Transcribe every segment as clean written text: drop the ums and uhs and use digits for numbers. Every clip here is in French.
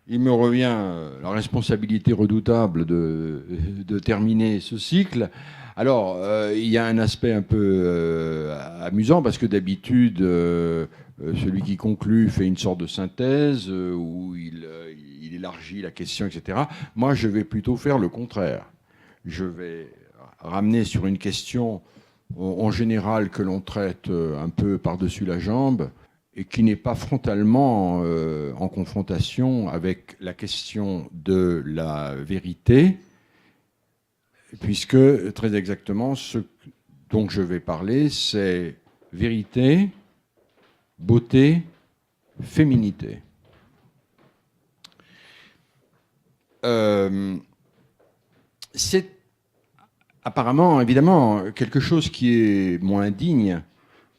il me revient la responsabilité redoutable de terminer ce cycle. Alors, il y a un aspect un peu amusant, parce que d'habitude, celui qui conclut fait une sorte de synthèse où il élargit la question, etc. Moi, je vais plutôt faire le contraire. Je vais ramener sur une question, en général, que l'on traite un peu par-dessus la jambe, et qui n'est pas frontalement en confrontation avec la question de la vérité, puisque très exactement ce dont je vais parler, c'est vérité, beauté, féminité. C'est apparemment, évidemment, quelque chose qui est moins digne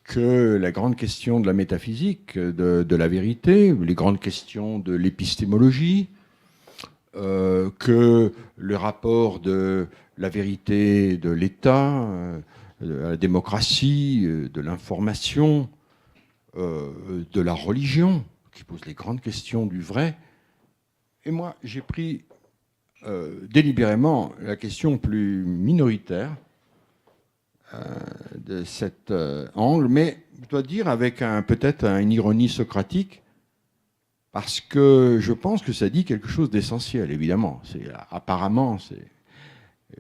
que la grande question de la métaphysique, de la vérité, les grandes questions de l'épistémologie, que le rapport de la vérité de l'État, de la démocratie, de l'information, de la religion, qui pose les grandes questions du vrai. Et moi, j'ai pris délibérément la question plus minoritaire de cet angle, mais je dois dire avec peut-être une ironie socratique, parce que je pense que ça dit quelque chose d'essentiel, évidemment. Apparemment,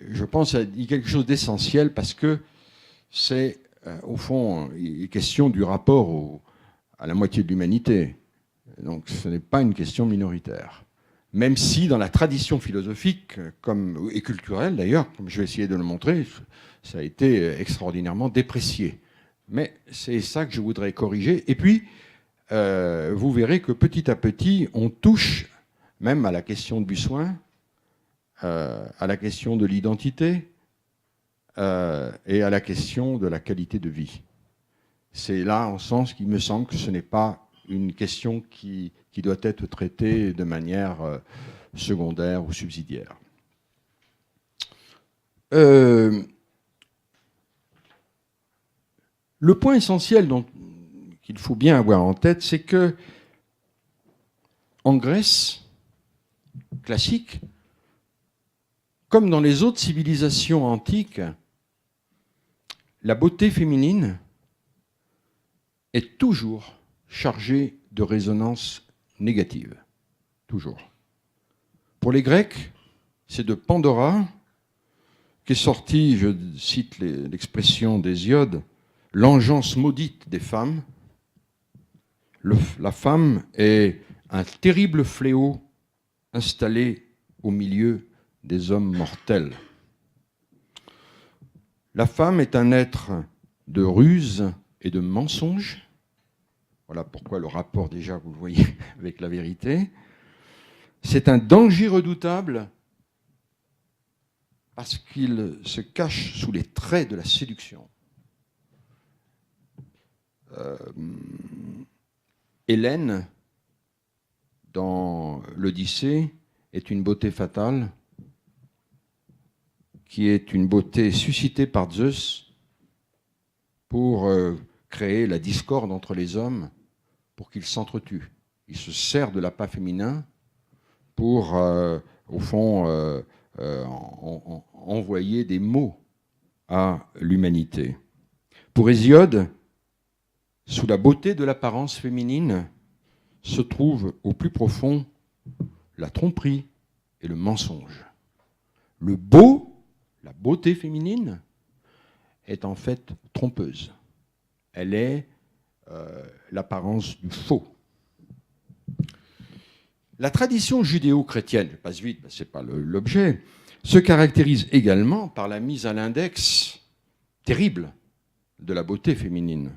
je pense que ça dit quelque chose d'essentiel, parce que c'est, au fond, une question du rapport à la moitié de l'humanité. Donc ce n'est pas une question minoritaire. Même si dans la tradition philosophique et culturelle, d'ailleurs, comme je vais essayer de le montrer, ça a été extraordinairement déprécié. Mais c'est ça que je voudrais corriger. Et puis, vous verrez que petit à petit, on touche même à la question de Bussuin, à la question de l'identité et à la question de la qualité de vie. C'est là, en sens qu'il me semble que ce n'est pas une question qui doit être traitée de manière secondaire ou subsidiaire. Le point essentiel qu'il faut bien avoir en tête, c'est que en Grèce classique, comme dans les autres civilisations antiques, la beauté féminine est toujours chargée de résonance négative. Toujours. Pour les Grecs, c'est de Pandora qu'est sortie, je cite l'expression d'Hésiode, l'engeance maudite des femmes. La femme est un terrible fléau installé au milieu des hommes mortels. La femme est un être de ruse et de mensonge. Voilà pourquoi le rapport, déjà, vous le voyez, avec la vérité. C'est un danger redoutable parce qu'il se cache sous les traits de la séduction. Hélène, dans l'Odyssée, est une beauté fatale qui est une beauté suscitée par Zeus pour créer la discorde entre les hommes, pour qu'ils s'entretuent. Il se sert de l'appât féminin pour, au fond, envoyer des maux à l'humanité. Pour Hésiode, sous la beauté de l'apparence féminine se trouve au plus profond la tromperie et le mensonge. Le beau, la beauté féminine, est en fait trompeuse. Elle est l'apparence du faux. La tradition judéo-chrétienne, je passe vite, ce n'est pas l'objet, se caractérise également par la mise à l'index terrible de la beauté féminine.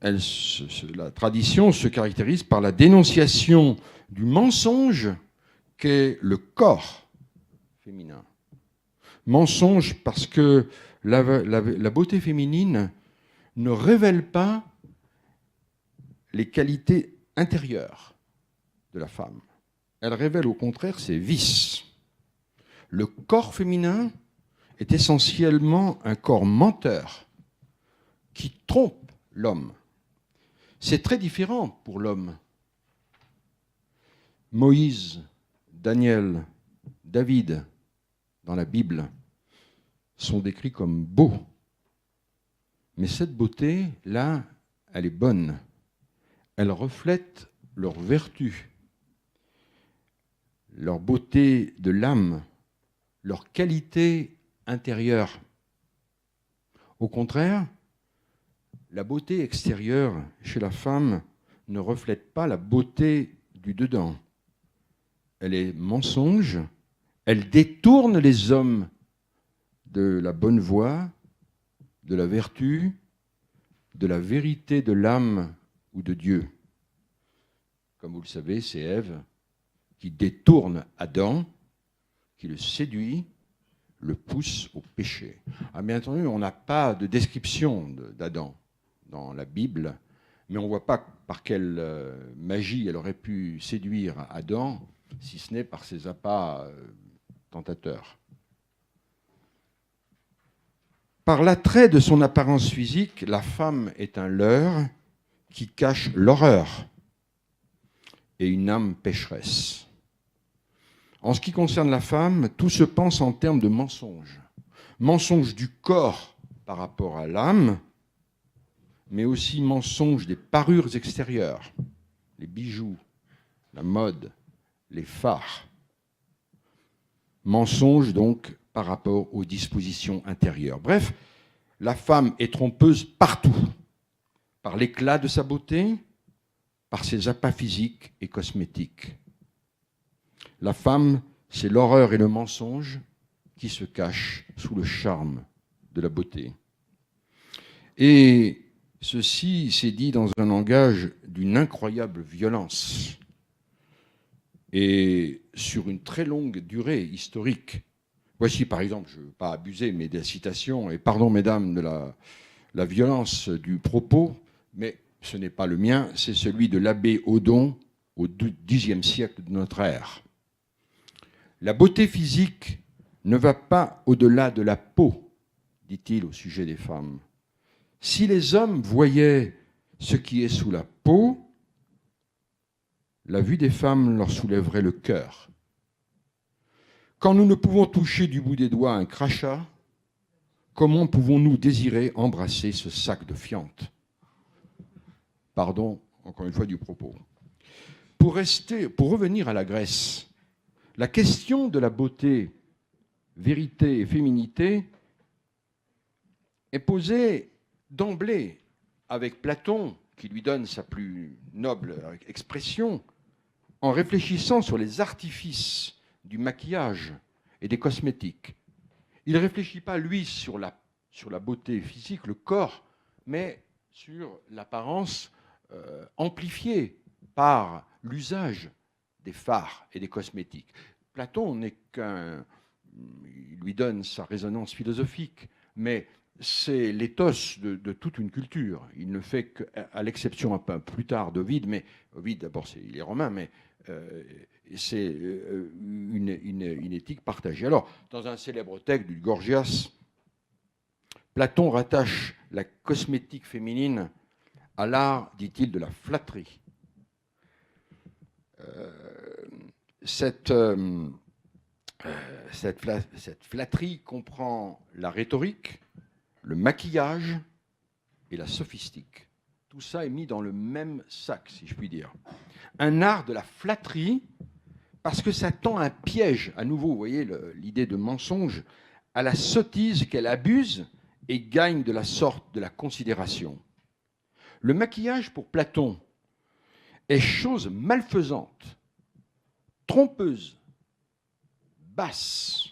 La tradition se caractérise par la dénonciation du mensonge qu'est le corps féminin. Mensonge parce que la beauté féminine ne révèle pas les qualités intérieures de la femme. Elle révèle au contraire ses vices. Le corps féminin est essentiellement un corps menteur qui trompe l'homme. C'est très différent pour l'homme. Moïse, Daniel, David, dans la Bible, sont décrits comme beaux. Mais cette beauté, là, elle est bonne. Elle reflète leur vertu, leur beauté de l'âme, leur qualité intérieure. Au contraire, la beauté extérieure chez la femme ne reflète pas la beauté du dedans. Elle est mensonge, elle détourne les hommes de la bonne voie, de la vertu, de la vérité de l'âme ou de Dieu. Comme vous le savez, c'est Ève qui détourne Adam, qui le séduit, le pousse au péché. Ah, bien entendu, on n'a pas de description d'Adam dans la Bible, mais on ne voit pas par quelle magie elle aurait pu séduire Adam, si ce n'est par ses appâts tentateurs. Par l'attrait de son apparence physique, la femme est un leurre qui cache l'horreur et une âme pécheresse. En ce qui concerne la femme, tout se pense en termes de mensonges. Mensonge du corps par rapport à l'âme, mais aussi mensonge des parures extérieures, les bijoux, la mode, les fards. Mensonge donc par rapport aux dispositions intérieures. Bref, la femme est trompeuse partout, par l'éclat de sa beauté, par ses appas physiques et cosmétiques. La femme, c'est l'horreur et le mensonge qui se cachent sous le charme de la beauté. Et ceci s'est dit dans un langage d'une incroyable violence et sur une très longue durée historique. Voici par exemple, je ne veux pas abuser, mais des citations, et pardon mesdames de la violence du propos, mais ce n'est pas le mien, c'est celui de l'abbé Odon au Xe siècle de notre ère. La beauté physique ne va pas au-delà de la peau, dit-il au sujet des femmes. Si les hommes voyaient ce qui est sous la peau, la vue des femmes leur soulèverait le cœur. Quand nous ne pouvons toucher du bout des doigts un crachat, comment pouvons-nous désirer embrasser ce sac de fiente ? Pardon, encore une fois, du propos. Pour revenir à la Grèce, la question de la beauté, vérité et féminité est posée d'emblée avec Platon, qui lui donne sa plus noble expression, en réfléchissant sur les artifices du maquillage et des cosmétiques. Il ne réfléchit pas, lui, sur la beauté physique, le corps, mais sur l'apparence amplifiée par l'usage des fards et des cosmétiques. Platon n'est il lui donne sa résonance philosophique, mais c'est l'éthos de toute une culture. Il ne fait qu'à l'exception un peu plus tard d'Ovide, mais Ovide d'abord il est romain, mais c'est une éthique partagée. Alors, dans un célèbre texte du Gorgias, Platon rattache la cosmétique féminine à l'art, dit-il, de la flatterie. Cette flatterie comprend la rhétorique, le maquillage et la sophistique. Tout ça est mis dans le même sac, si je puis dire. Un art de la flatterie, parce que ça tend un piège, à nouveau, vous voyez l'idée de mensonge, à la sottise qu'elle abuse et gagne de la sorte de la considération. Le maquillage, pour Platon, est chose malfaisante, trompeuse, basse,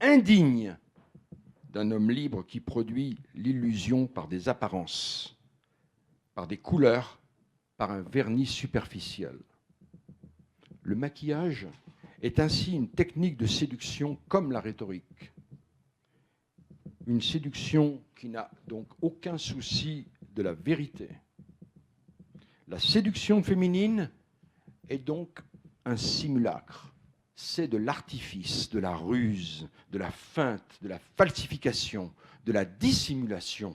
indigne d'un homme libre qui produit l'illusion par des apparences, par des couleurs, par un vernis superficiel. Le maquillage est ainsi une technique de séduction comme la rhétorique. Une séduction qui n'a donc aucun souci de la vérité. La séduction féminine est donc un simulacre. C'est de l'artifice, de la ruse, de la feinte, de la falsification, de la dissimulation.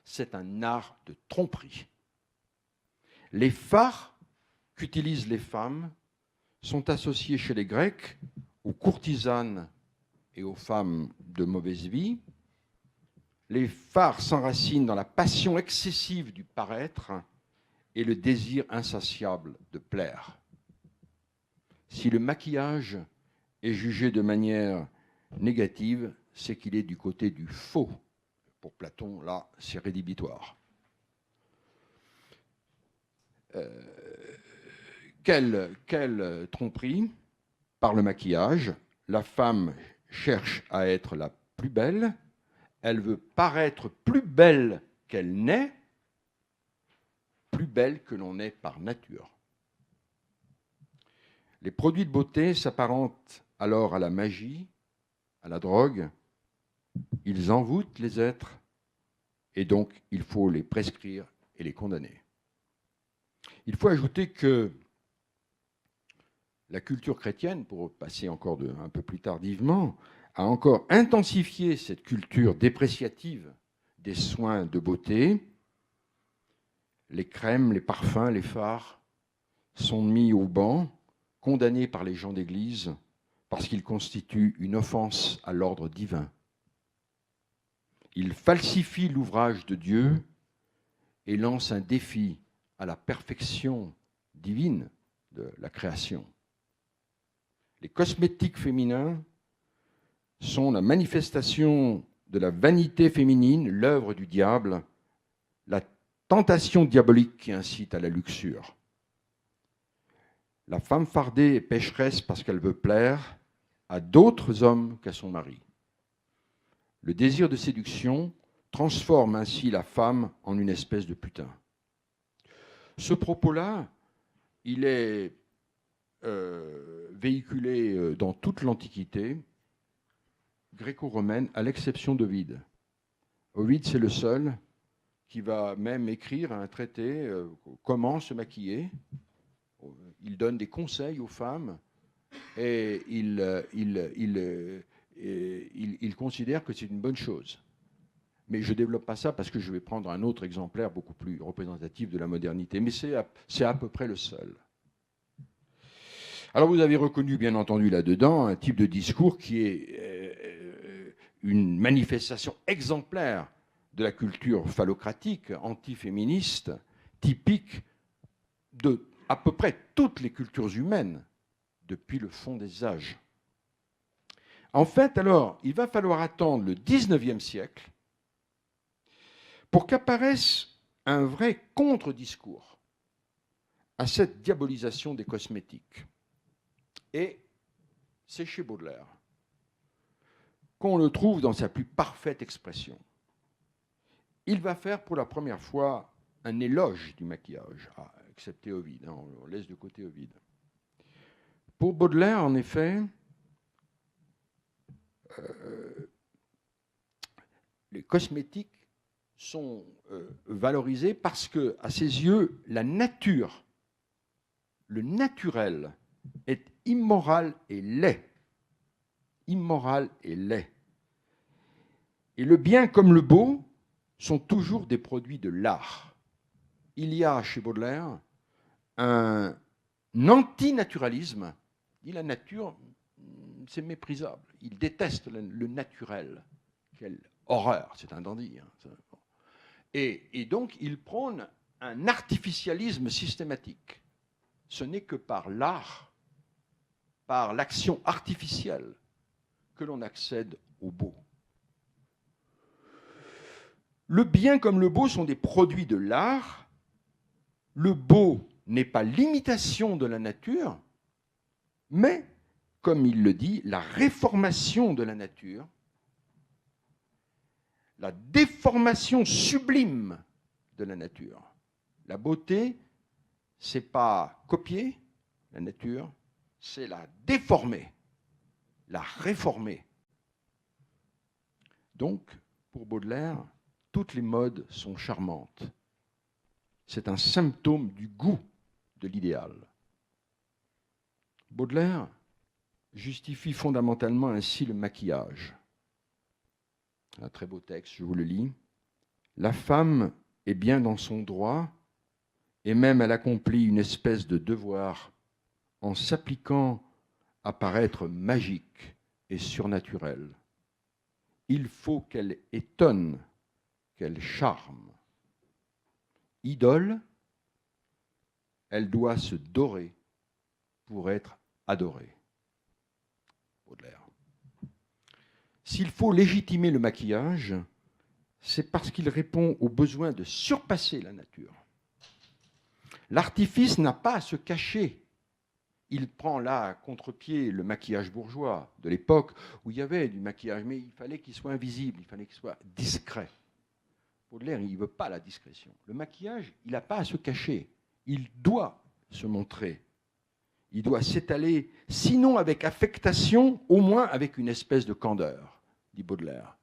C'est un art de tromperie. Les fards qu'utilisent les femmes sont associés chez les Grecs aux courtisanes et aux femmes de mauvaise vie. Les phares s'enracinent dans la passion excessive du paraître et le désir insatiable de plaire. Si le maquillage est jugé de manière négative, c'est qu'il est du côté du faux. Pour Platon, là, c'est rédhibitoire. Quelle tromperie par le maquillage. La femme cherche à être la plus belle, elle veut paraître plus belle qu'elle n'est, plus belle que l'on est par nature. Les produits de beauté s'apparentent alors à la magie, à la drogue. Ils envoûtent les êtres et donc il faut les prescrire et les condamner. Il faut ajouter que la culture chrétienne, pour passer encore un peu plus tardivement, a encore intensifié cette culture dépréciative des soins de beauté. Les crèmes, les parfums, les fards sont mis au ban, condamnés par les gens d'Église parce qu'ils constituent une offense à l'ordre divin. Ils falsifient l'ouvrage de Dieu et lancent un défi à la perfection divine de la création. Les cosmétiques féminins sont la manifestation de la vanité féminine, l'œuvre du diable, la tentation diabolique qui incite à la luxure. La femme fardée est pécheresse parce qu'elle veut plaire à d'autres hommes qu'à son mari. Le désir de séduction transforme ainsi la femme en une espèce de putain. Ce propos-là, il est véhiculé dans toute l'Antiquité gréco-romaine, à l'exception d'Ovide. Ovide, c'est le seul qui va même écrire un traité comment se maquiller. Il donne des conseils aux femmes et il considère que c'est une bonne chose. Mais je ne développe pas ça parce que je vais prendre un autre exemplaire beaucoup plus représentatif de la modernité. Mais c'est à peu près le seul. Alors vous avez reconnu, bien entendu, là-dedans, un type de discours qui est une manifestation exemplaire de la culture phallocratique, antiféministe, typique de à peu près toutes les cultures humaines depuis le fond des âges. En fait, alors, il va falloir attendre le XIXe siècle pour qu'apparaisse un vrai contre-discours à cette diabolisation des cosmétiques. Et c'est chez Baudelaire qu'on le trouve dans sa plus parfaite expression. Il va faire pour la première fois un éloge du maquillage, excepté Ovide, hein, on laisse de côté Ovide. Pour Baudelaire, en effet, les cosmétiques sont valorisés parce que, à ses yeux, la nature, le naturel, est immoral et laid. Immoral et laid. Et le bien comme le beau sont toujours des produits de l'art. Il y a chez Baudelaire un antinaturalisme. Il dit la nature, c'est méprisable. Il déteste le naturel. Quelle horreur, c'est un dandy. Hein. Et donc, il prône un artificialisme systématique. Ce n'est que par l'art, par l'action artificielle, que l'on accède au beau. Le bien comme le beau sont des produits de l'art. Le beau n'est pas l'imitation de la nature, mais, comme il le dit, la réformation de la nature, la déformation sublime de la nature. La beauté, ce n'est pas copier la nature, c'est la déformer, la réformer. Donc, pour Baudelaire, toutes les modes sont charmantes. C'est un symptôme du goût de l'idéal. Baudelaire justifie fondamentalement ainsi le maquillage. Un très beau texte, je vous le lis. La femme est bien dans son droit, et même elle accomplit une espèce de devoir en s'appliquant à paraître magique et surnaturelle. Il faut qu'elle étonne, qu'elle charme. Idole, elle doit se dorer pour être adorée. Baudelaire. S'il faut légitimer le maquillage, c'est parce qu'il répond au besoin de surpasser la nature. L'artifice n'a pas à se cacher. Il prend là à contre-pied le maquillage bourgeois de l'époque où il y avait du maquillage, mais il fallait qu'il soit invisible, il fallait qu'il soit discret. Baudelaire, il ne veut pas la discrétion. Le maquillage, il n'a pas à se cacher. Il doit se montrer. Il doit s'étaler, sinon avec affectation, au moins avec une espèce de candeur, dit Baudelaire.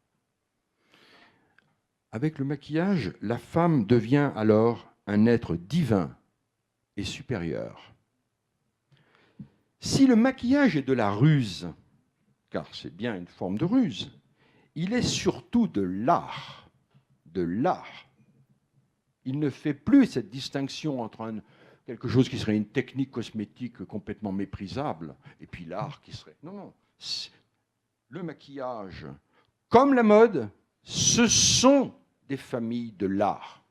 Avec le maquillage, la femme devient alors un être divin et supérieur. Si le maquillage est de la ruse, car c'est bien une forme de ruse, il est surtout de l'art. De l'art. Il ne fait plus cette distinction entre quelque chose qui serait une technique cosmétique complètement méprisable et puis l'art qui serait... Non, non. Le maquillage, comme la mode, ce sont des familles de l'art.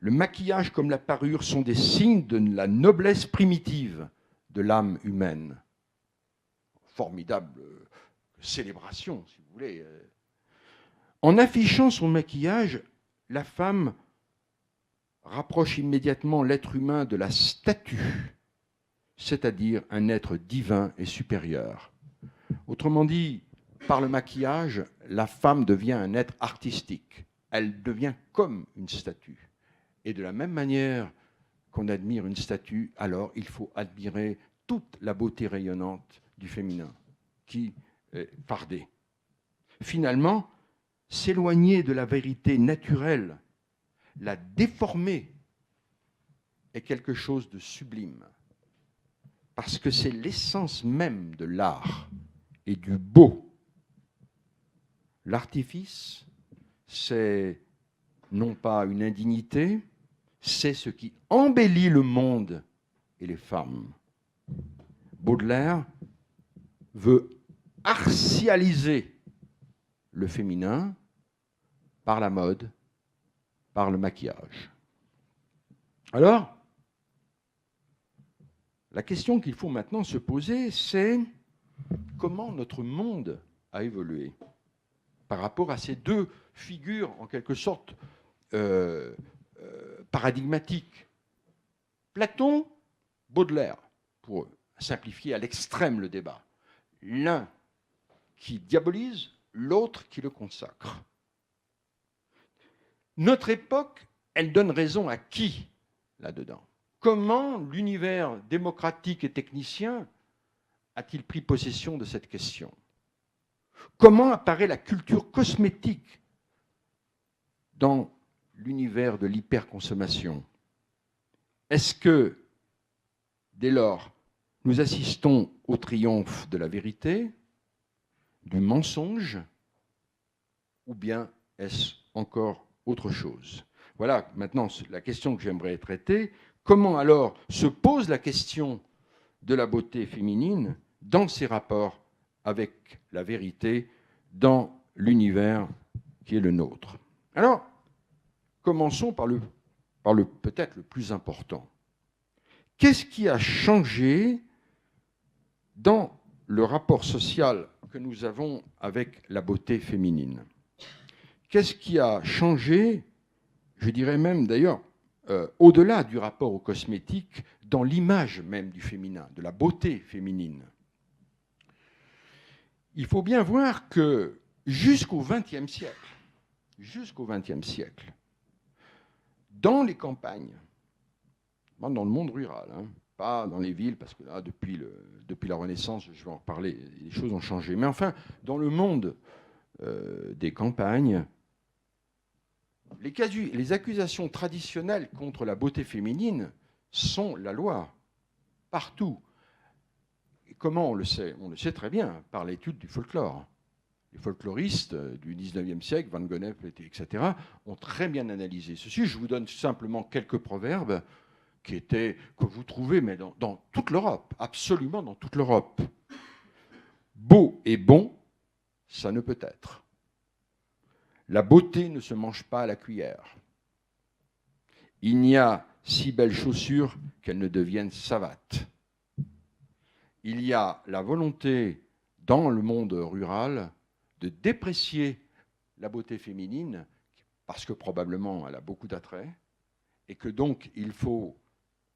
Le maquillage comme la parure sont des signes de la noblesse primitive de l'âme humaine. Formidable célébration, si vous voulez. En affichant son maquillage, la femme rapproche immédiatement l'être humain de la statue, c'est-à-dire un être divin et supérieur. Autrement dit, par le maquillage, la femme devient un être artistique. Elle devient comme une statue. Et de la même manière qu'on admire une statue, alors il faut admirer toute la beauté rayonnante du féminin, qui est fardée. Finalement, s'éloigner de la vérité naturelle, la déformer, est quelque chose de sublime. Parce que c'est l'essence même de l'art et du beau. L'artifice, c'est non pas une indignité, c'est ce qui embellit le monde et les femmes. Baudelaire veut artificialiser le féminin par la mode, par le maquillage. Alors, la question qu'il faut maintenant se poser, c'est comment notre monde a évolué par rapport à ces deux figures, en quelque sorte, paradigmatiques. Platon, Baudelaire, pour simplifier à l'extrême le débat. L'un qui diabolise, l'autre qui le consacre. Notre époque, elle donne raison à qui là-dedans? Comment l'univers démocratique et technicien a-t-il pris possession de cette question? Comment apparaît la culture cosmétique dans l'univers de l'hyperconsommation? Est-ce que, dès lors, nous assistons au triomphe de la vérité, du mensonge, ou bien est-ce encore autre chose? Voilà maintenant la question que j'aimerais traiter. Comment alors se pose la question de la beauté féminine dans ses rapports avec la vérité, dans l'univers qui est le nôtre? Alors, commençons par le peut-être le plus important. Qu'est-ce qui a changé dans le rapport social que nous avons avec la beauté féminine? Qu'est-ce qui a changé, je dirais même d'ailleurs, au-delà du rapport aux cosmétiques, dans l'image même du féminin, de la beauté féminine? Il faut bien voir que jusqu'au XXe siècle, dans les campagnes, dans le monde rural, pas dans les villes, parce que là, depuis la Renaissance, je vais en reparler, les choses ont changé. Mais enfin, dans le monde des campagnes, les accusations traditionnelles contre la beauté féminine sont la loi, partout. Et comment on le sait? On le sait très bien, par l'étude du folklore. Les folkloristes du XIXe siècle, Van Gennep, etc., ont très bien analysé ceci. Je vous donne simplement quelques proverbes que vous trouvez mais dans toute l'Europe, absolument dans toute l'Europe. Beau et bon, ça ne peut être. La beauté ne se mange pas à la cuillère. Il n'y a si belles chaussures qu'elles ne deviennent savates. Il y a la volonté dans le monde rural de déprécier la beauté féminine parce que probablement elle a beaucoup d'attrait et que donc il faut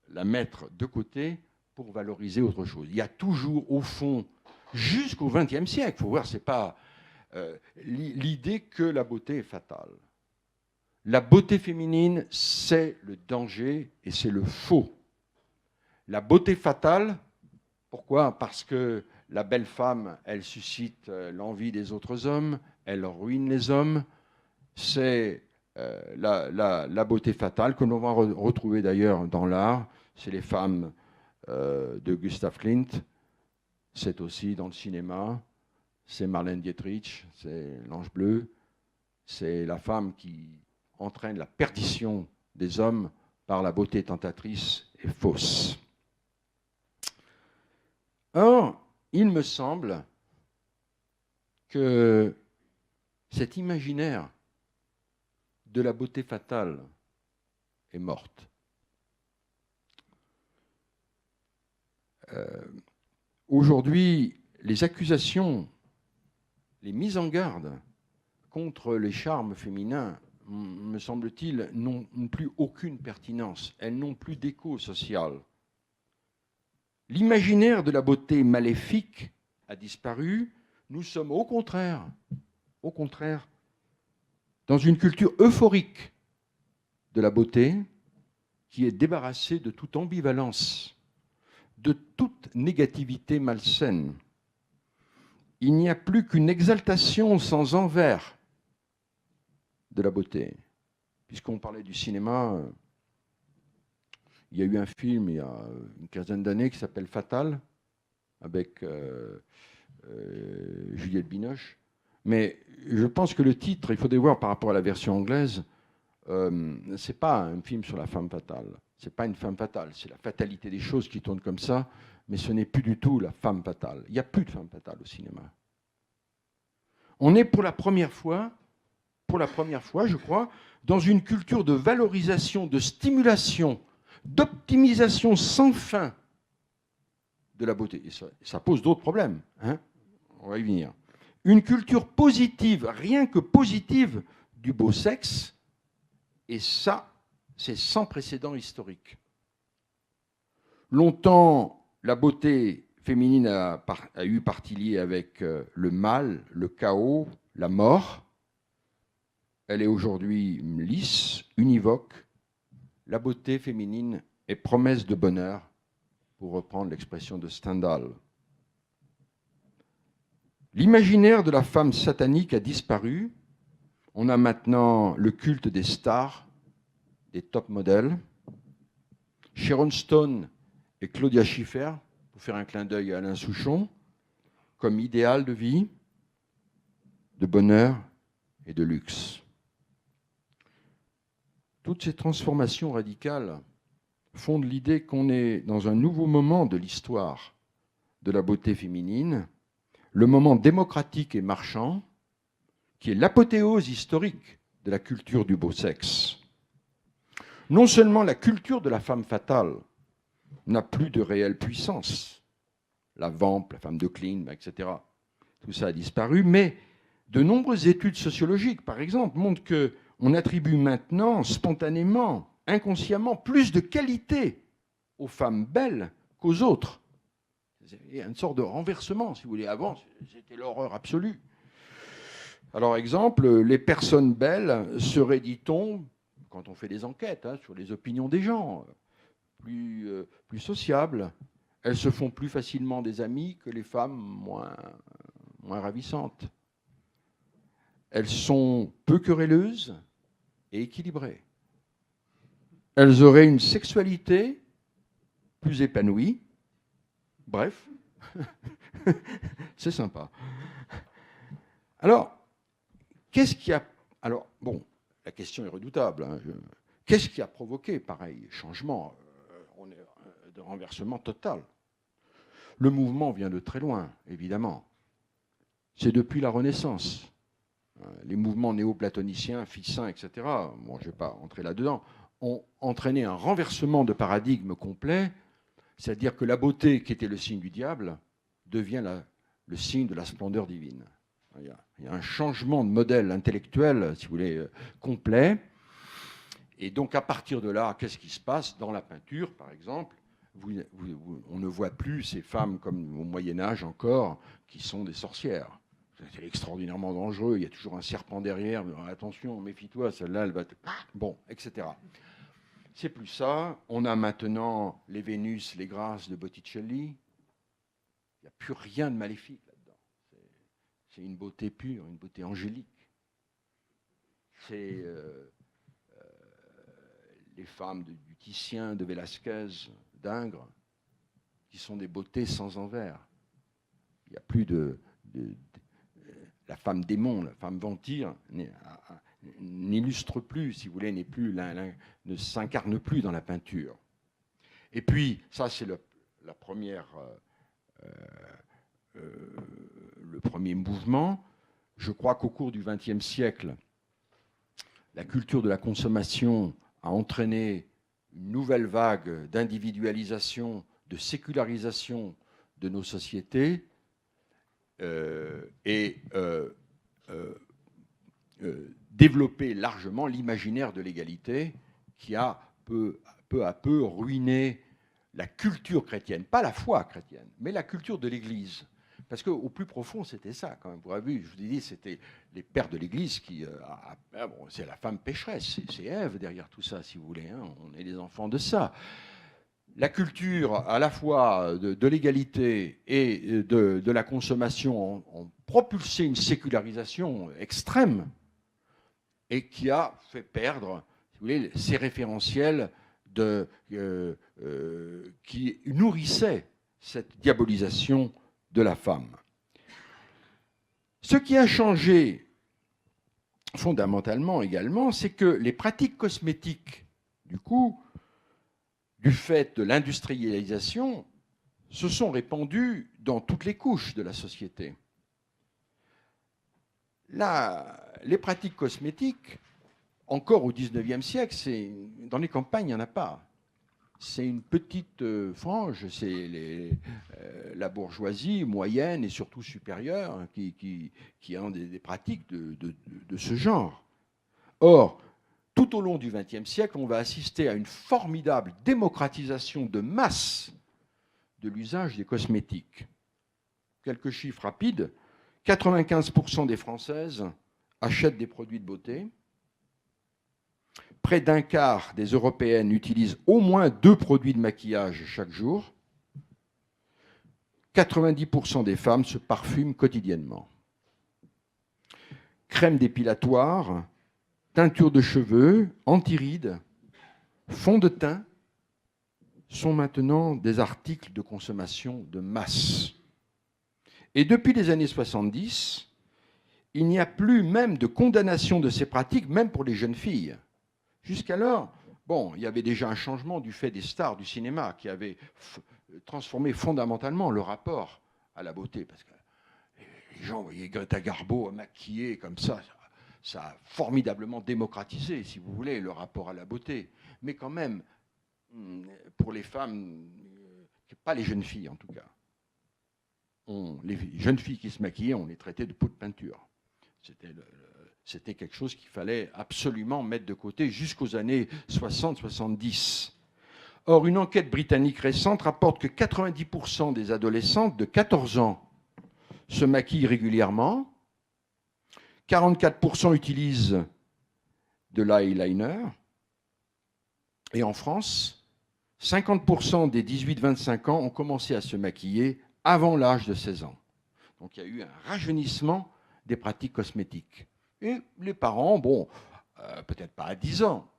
la mettre de côté pour valoriser autre chose. Il y a toujours au fond, jusqu'au XXe siècle, il faut voir, c'est pas l'idée que la beauté est fatale. La beauté féminine, c'est le danger et c'est le faux. La beauté fatale, pourquoi ? Parce que la belle femme, elle suscite l'envie des autres hommes, elle ruine les hommes. C'est la beauté fatale que l'on va retrouver d'ailleurs dans l'art. C'est les femmes de Gustav Klimt, c'est aussi dans le cinéma, c'est Marlène Dietrich, c'est l'Ange bleu, c'est la femme qui entraîne la perdition des hommes par la beauté tentatrice et fausse. Or, il me semble que cet imaginaire de la beauté fatale est morte. Aujourd'hui, les accusations, les mises en garde contre les charmes féminins, me semble-t-il, n'ont plus aucune pertinence. Elles n'ont plus d'écho social. L'imaginaire de la beauté maléfique a disparu. Nous sommes au contraire, dans une culture euphorique de la beauté qui est débarrassée de toute ambivalence, de toute négativité malsaine. Il n'y a plus qu'une exaltation sans envers de la beauté. Puisqu'on parlait du cinéma, il y a eu un film il y a une quinzaine d'années qui s'appelle Fatal, avec Juliette Binoche. Mais je pense que le titre, il faudrait voir par rapport à la version anglaise, c'est pas un film sur la femme fatale. C'est pas une femme fatale, c'est la fatalité des choses qui tournent comme ça, mais ce n'est plus du tout la femme fatale. Il n'y a plus de femme fatale au cinéma. On est pour la première fois, je crois, dans une culture de valorisation, de stimulation, d'optimisation sans fin de la beauté. Et ça pose d'autres problèmes, hein, on va y venir. Une culture positive, rien que positive, du beau sexe, et ça, c'est sans précédent historique. Longtemps, la beauté féminine a eu partie liée avec le mal, le chaos, la mort. Elle est aujourd'hui lisse, univoque. La beauté féminine est promesse de bonheur, pour reprendre l'expression de Stendhal. L'imaginaire de la femme satanique a disparu. On a maintenant le culte des stars, des top modèles. Sharon Stone et Claudia Schiffer, pour faire un clin d'œil à Alain Souchon, comme idéal de vie, de bonheur et de luxe. Toutes ces transformations radicales fondent l'idée qu'on est dans un nouveau moment de l'histoire de la beauté féminine, le moment démocratique et marchand, qui est l'apothéose historique de la culture du beau sexe. Non seulement la culture de la femme fatale n'a plus de réelle puissance, la vampe, la femme de Klein, etc., tout ça a disparu, mais de nombreuses études sociologiques, par exemple, montrent qu'on attribue maintenant, spontanément, inconsciemment, plus de qualité aux femmes belles qu'aux autres. Il y a une sorte de renversement, si vous voulez. Avant, c'était l'horreur absolue. Alors, exemple, les personnes belles seraient, dit-on, quand on fait des enquêtes sur les opinions des gens, plus sociables. Elles se font plus facilement des amies que les femmes moins ravissantes. Elles sont peu querelleuses et équilibrées. Elles auraient une sexualité plus épanouie. Bref, c'est sympa. Alors, qu'est-ce qui a... Alors, bon, la question est redoutable. Qu'est-ce qui a provoqué pareil changement ? de renversement total. Le mouvement vient de très loin, évidemment. C'est depuis la Renaissance. Les mouvements néoplatoniciens, ficins, etc., bon, je ne vais pas entrer là-dedans, ont entraîné un renversement de paradigme complet, c'est-à-dire que la beauté, qui était le signe du diable, devient le signe de la splendeur divine. Il y a un changement de modèle intellectuel, si vous voulez, complet. Et donc, à partir de là, qu'est-ce qui se passe dans la peinture, par exemple? On ne voit plus ces femmes comme au Moyen-Âge encore, qui sont des sorcières. C'est extraordinairement dangereux. Il y a toujours un serpent derrière. Attention, méfie-toi, celle-là, elle va te... Bon, etc. C'est plus ça. On a maintenant les Vénus, les Grâces de Botticelli. Il n'y a plus rien de maléfique là-dedans. C'est une beauté pure, une beauté angélique. C'est les femmes du Titien, de Velázquez, d'Ingres, qui sont des beautés sans envers. Il n'y a plus la femme démon, la femme vampire n'illustre plus, si vous voulez, ne s'incarne plus dans la peinture. Et puis, ça c'est le premier mouvement. Je crois qu'au cours du XXe siècle, la culture de la consommation a entraîné une nouvelle vague d'individualisation, de sécularisation de nos sociétés, et développer largement l'imaginaire de l'égalité qui a peu à peu ruiné la culture chrétienne, pas la foi chrétienne, mais la culture de l'Église. Parce qu'au plus profond, c'était ça, quand même. Vous avez vu, je vous ai dit, c'était les pères de l'Église qui... bon, c'est la femme pécheresse, c'est Ève derrière tout ça, si vous voulez. Hein, on est les enfants de ça. La culture, à la fois de l'égalité et de la consommation, ont propulsé une sécularisation extrême et qui a fait perdre, si vous voulez, ces référentiels qui nourrissaient cette diabolisation de la femme. Ce qui a changé fondamentalement également, c'est que les pratiques cosmétiques, du coup, du fait de l'industrialisation, se sont répandues dans toutes les couches de la société. Là, les pratiques cosmétiques, encore au XIXe siècle, dans les campagnes, il n'y en a pas. C'est une petite frange, c'est la bourgeoisie moyenne et surtout supérieure qui ont des pratiques de ce genre. Or, tout au long du XXe siècle, on va assister à une formidable démocratisation de masse de l'usage des cosmétiques. Quelques chiffres rapides. 95% des Françaises achètent des produits de beauté. Près d'un quart des Européennes utilisent au moins 2 produits de maquillage chaque jour. 90% des femmes se parfument quotidiennement. Crème dépilatoire, teinture de cheveux, anti-rides, fond de teint sont maintenant des articles de consommation de masse. Et depuis les années 70, il n'y a plus même de condamnation de ces pratiques, même pour les jeunes filles. Jusqu'alors, bon, il y avait déjà un changement du fait des stars du cinéma qui avaient transformé fondamentalement le rapport à la beauté. Parce que les gens voyaient Greta Garbo maquillée comme ça a formidablement démocratisé, si vous voulez, le rapport à la beauté. Mais quand même, pour les femmes, pas les jeunes filles en tout cas, les jeunes filles qui se maquillaient, on les traitait de peau de peinture. C'était quelque chose qu'il fallait absolument mettre de côté jusqu'aux années 60-70. Or, une enquête britannique récente rapporte que 90% des adolescentes de 14 ans se maquillent régulièrement, 44% utilisent de l'eyeliner, et en France, 50% des 18-25 ans ont commencé à se maquiller avant l'âge de 16 ans. Donc il y a eu un rajeunissement des pratiques cosmétiques. Et les parents, bon, peut-être pas à 10 ans,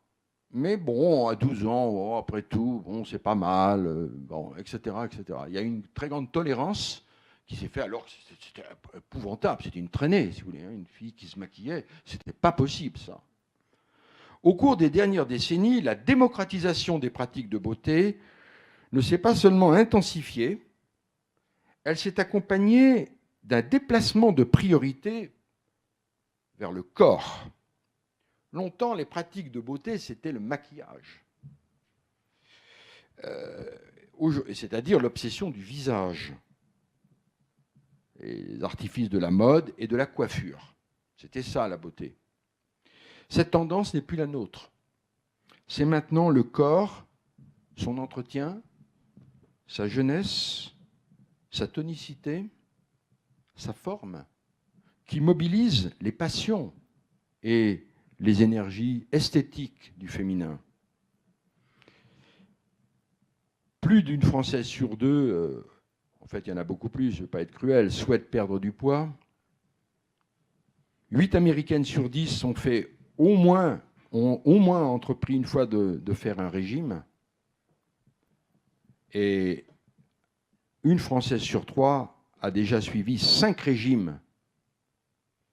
mais bon, à 12 ans, oh, après tout, bon, c'est pas mal, bon, etc., etc. Il y a une très grande tolérance qui s'est faite alors que c'était épouvantable, c'était une traînée, si vous voulez, hein, une fille qui se maquillait, c'était pas possible, ça. Au cours des dernières décennies, la démocratisation des pratiques de beauté ne s'est pas seulement intensifiée, elle s'est accompagnée d'un déplacement de priorité vers le corps. Longtemps, les pratiques de beauté, c'était le maquillage, c'est-à-dire l'obsession du visage, et les artifices de la mode et de la coiffure. C'était ça, la beauté. Cette tendance n'est plus la nôtre. C'est maintenant le corps, son entretien, sa jeunesse, sa tonicité, sa forme, qui mobilise les passions et les énergies esthétiques du féminin. Plus d'une Française sur deux, en fait il y en a beaucoup plus, je ne veux pas être cruel, souhaite perdre du poids. 8 Américaines sur 10 ont au moins entrepris une fois de faire un régime. Et une Française sur 3 a déjà suivi 5 régimes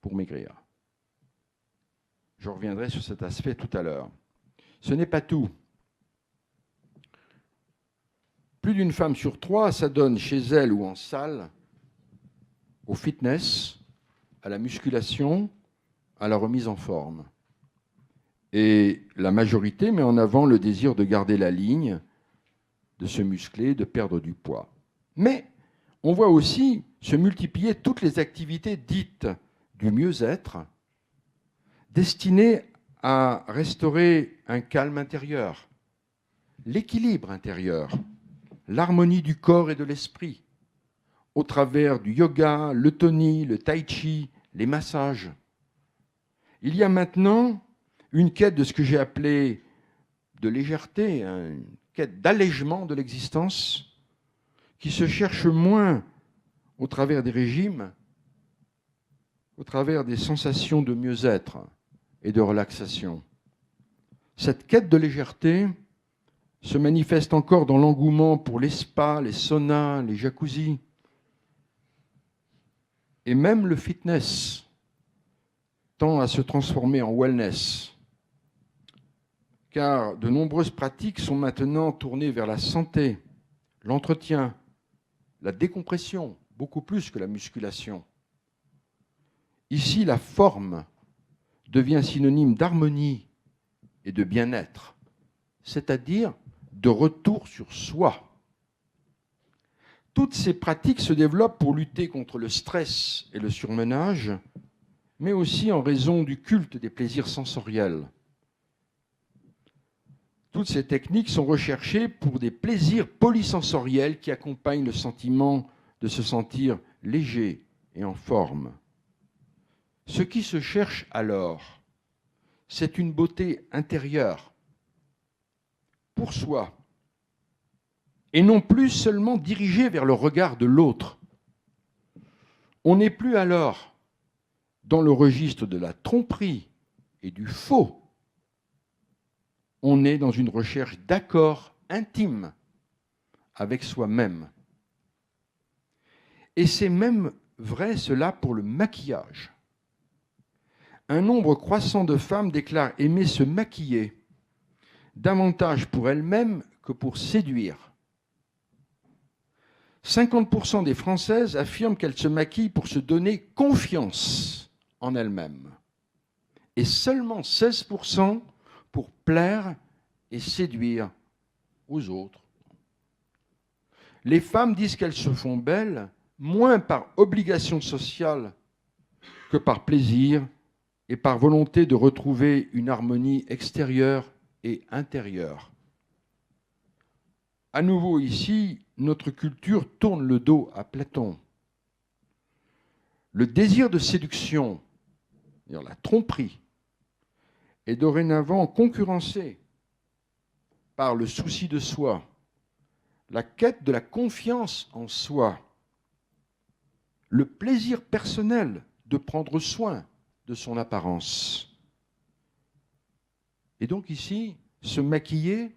pour maigrir. Je reviendrai sur cet aspect tout à l'heure. Ce n'est pas tout. Plus d'une femme sur 3 s'adonne chez elle ou en salle au fitness, à la musculation, à la remise en forme. Et la majorité met en avant le désir de garder la ligne, de se muscler, de perdre du poids. Mais on voit aussi se multiplier toutes les activités dites du mieux-être, destinées à restaurer un calme intérieur, l'équilibre intérieur, l'harmonie du corps et de l'esprit, au travers du yoga, le toni, le tai chi, les massages. Il y a maintenant une quête de ce que j'ai appelé de légèreté, une quête d'allègement de l'existence, qui se cherche moins au travers des régimes, au travers des sensations de mieux-être et de relaxation. Cette quête de légèreté se manifeste encore dans l'engouement pour les spas, les saunas, les jacuzzis, et même le fitness tend à se transformer en wellness, car de nombreuses pratiques sont maintenant tournées vers la santé, l'entretien, la décompression, beaucoup plus que la musculation. Ici, la forme devient synonyme d'harmonie et de bien-être, c'est-à-dire de retour sur soi. Toutes ces pratiques se développent pour lutter contre le stress et le surmenage, mais aussi en raison du culte des plaisirs sensoriels. Toutes ces techniques sont recherchées pour des plaisirs polysensoriels qui accompagnent le sentiment de se sentir léger et en forme. Ce qui se cherche alors, c'est une beauté intérieure, pour soi, et non plus seulement dirigée vers le regard de l'autre. On n'est plus alors dans le registre de la tromperie et du faux. On est dans une recherche d'accord intime avec soi-même. Et c'est même vrai cela pour le maquillage. Un nombre croissant de femmes déclarent aimer se maquiller davantage pour elles-mêmes que pour séduire. 50% des Françaises affirment qu'elles se maquillent pour se donner confiance en elles-mêmes. Et seulement 16% pour plaire et séduire aux autres. Les femmes disent qu'elles se font belles moins par obligation sociale que par plaisir et par volonté de retrouver une harmonie extérieure et intérieure. À nouveau ici, notre culture tourne le dos à Platon. Le désir de séduction, c'est-à-dire la tromperie, est dorénavant concurrencé par le souci de soi, la quête de la confiance en soi, le plaisir personnel de prendre soin de son apparence. Et donc ici, se maquiller,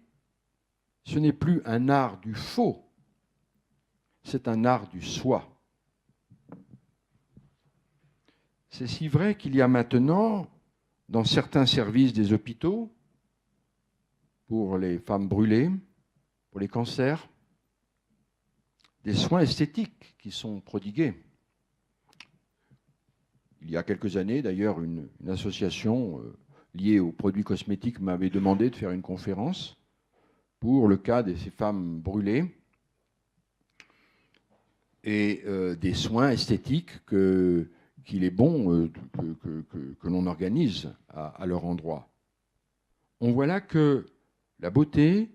ce n'est plus un art du faux, c'est un art du soi. C'est si vrai qu'il y a maintenant, dans certains services des hôpitaux, pour les femmes brûlées, pour les cancers, des soins esthétiques qui sont prodigués. Il y a quelques années, d'ailleurs, une association liée aux produits cosmétiques m'avait demandé de faire une conférence pour le cas de ces femmes brûlées et des soins esthétiques qu'il est bon que l'on organise à leur endroit. On voit là que la beauté,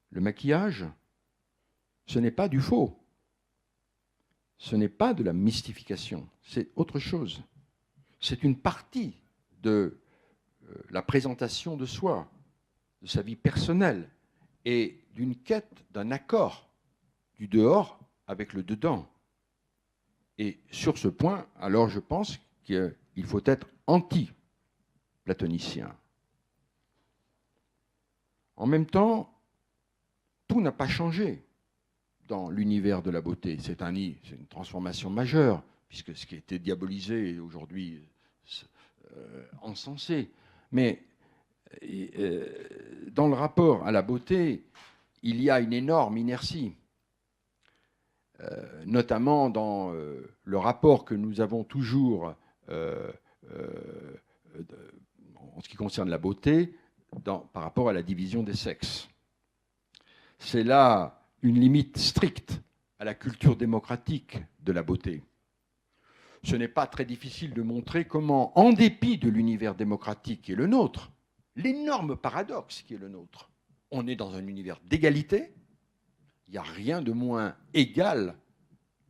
le maquillage, ce n'est pas du faux. Ce n'est pas de la mystification, c'est autre chose. C'est une partie de la présentation de soi, de sa vie personnelle et d'une quête d'un accord du dehors avec le dedans. Et sur ce point, alors je pense qu'il faut être anti-platonicien. En même temps, tout n'a pas changé dans l'univers de la beauté. C'est une transformation majeure, puisque ce qui a été diabolisé est aujourd'hui encensé. Mais dans le rapport à la beauté, il y a une énorme inertie, notamment dans le rapport que nous avons toujours en ce qui concerne la beauté par rapport à la division des sexes. C'est là une limite stricte à la culture démocratique de la beauté. Ce n'est pas très difficile de montrer comment, en dépit de l'univers démocratique qui est le nôtre, l'énorme paradoxe qui est le nôtre, on est dans un univers d'égalité, il n'y a rien de moins égal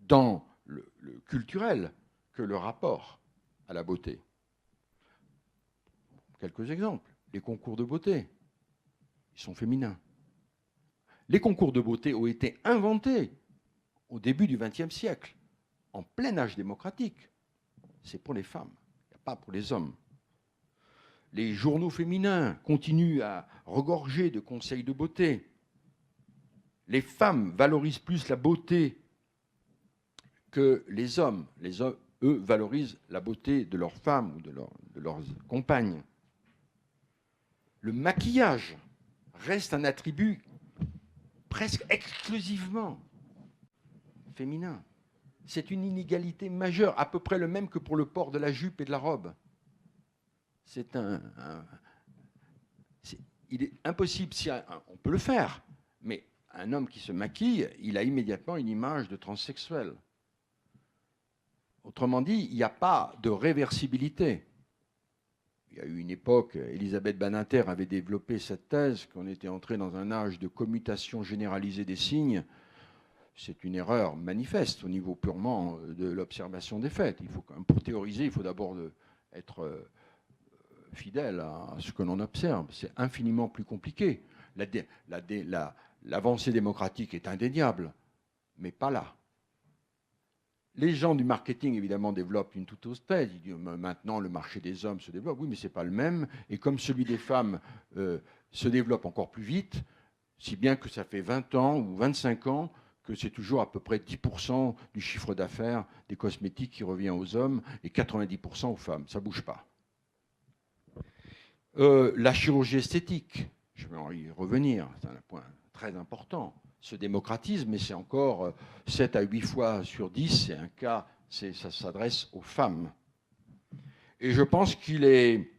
dans le culturel que le rapport à la beauté. Quelques exemples. Les concours de beauté, ils sont féminins. Les concours de beauté ont été inventés au début du XXe siècle, en plein âge démocratique. C'est pour les femmes, pas pour les hommes. Les journaux féminins continuent à regorger de conseils de beauté. Les femmes valorisent plus la beauté que les hommes. Les hommes, eux, valorisent la beauté de leurs femmes ou de leurs compagnes. Le maquillage reste un attribut presque exclusivement féminin. C'est une inégalité majeure, à peu près le même que pour le port de la jupe et de la robe. Il est impossible, on peut le faire, mais un homme qui se maquille, il a immédiatement une image de transsexuel. Autrement dit, il n'y a pas de réversibilité. Il y a eu une époque, Elisabeth Badinter avait développé cette thèse qu'on était entré dans un âge de commutation généralisée des signes. C'est une erreur manifeste au niveau purement de l'observation des faits. Pour théoriser, il faut d'abord être fidèle à ce que l'on observe. C'est infiniment plus compliqué. L'avancée démocratique est indéniable, mais pas là. Les gens du marketing, évidemment, développent une toute autre thèse. Ils disent maintenant, le marché des hommes se développe. Oui, mais ce n'est pas le même. Et comme celui des femmes se développe encore plus vite, si bien que ça fait 20 ans ou 25 ans que c'est toujours à peu près 10% du chiffre d'affaires des cosmétiques qui revient aux hommes et 90% aux femmes. Ça ne bouge pas. La chirurgie esthétique, je vais en y revenir, c'est un point très important, se démocratise, mais c'est encore 7 à 8 fois sur 10, c'est un cas, ça s'adresse aux femmes. Et je pense qu'il est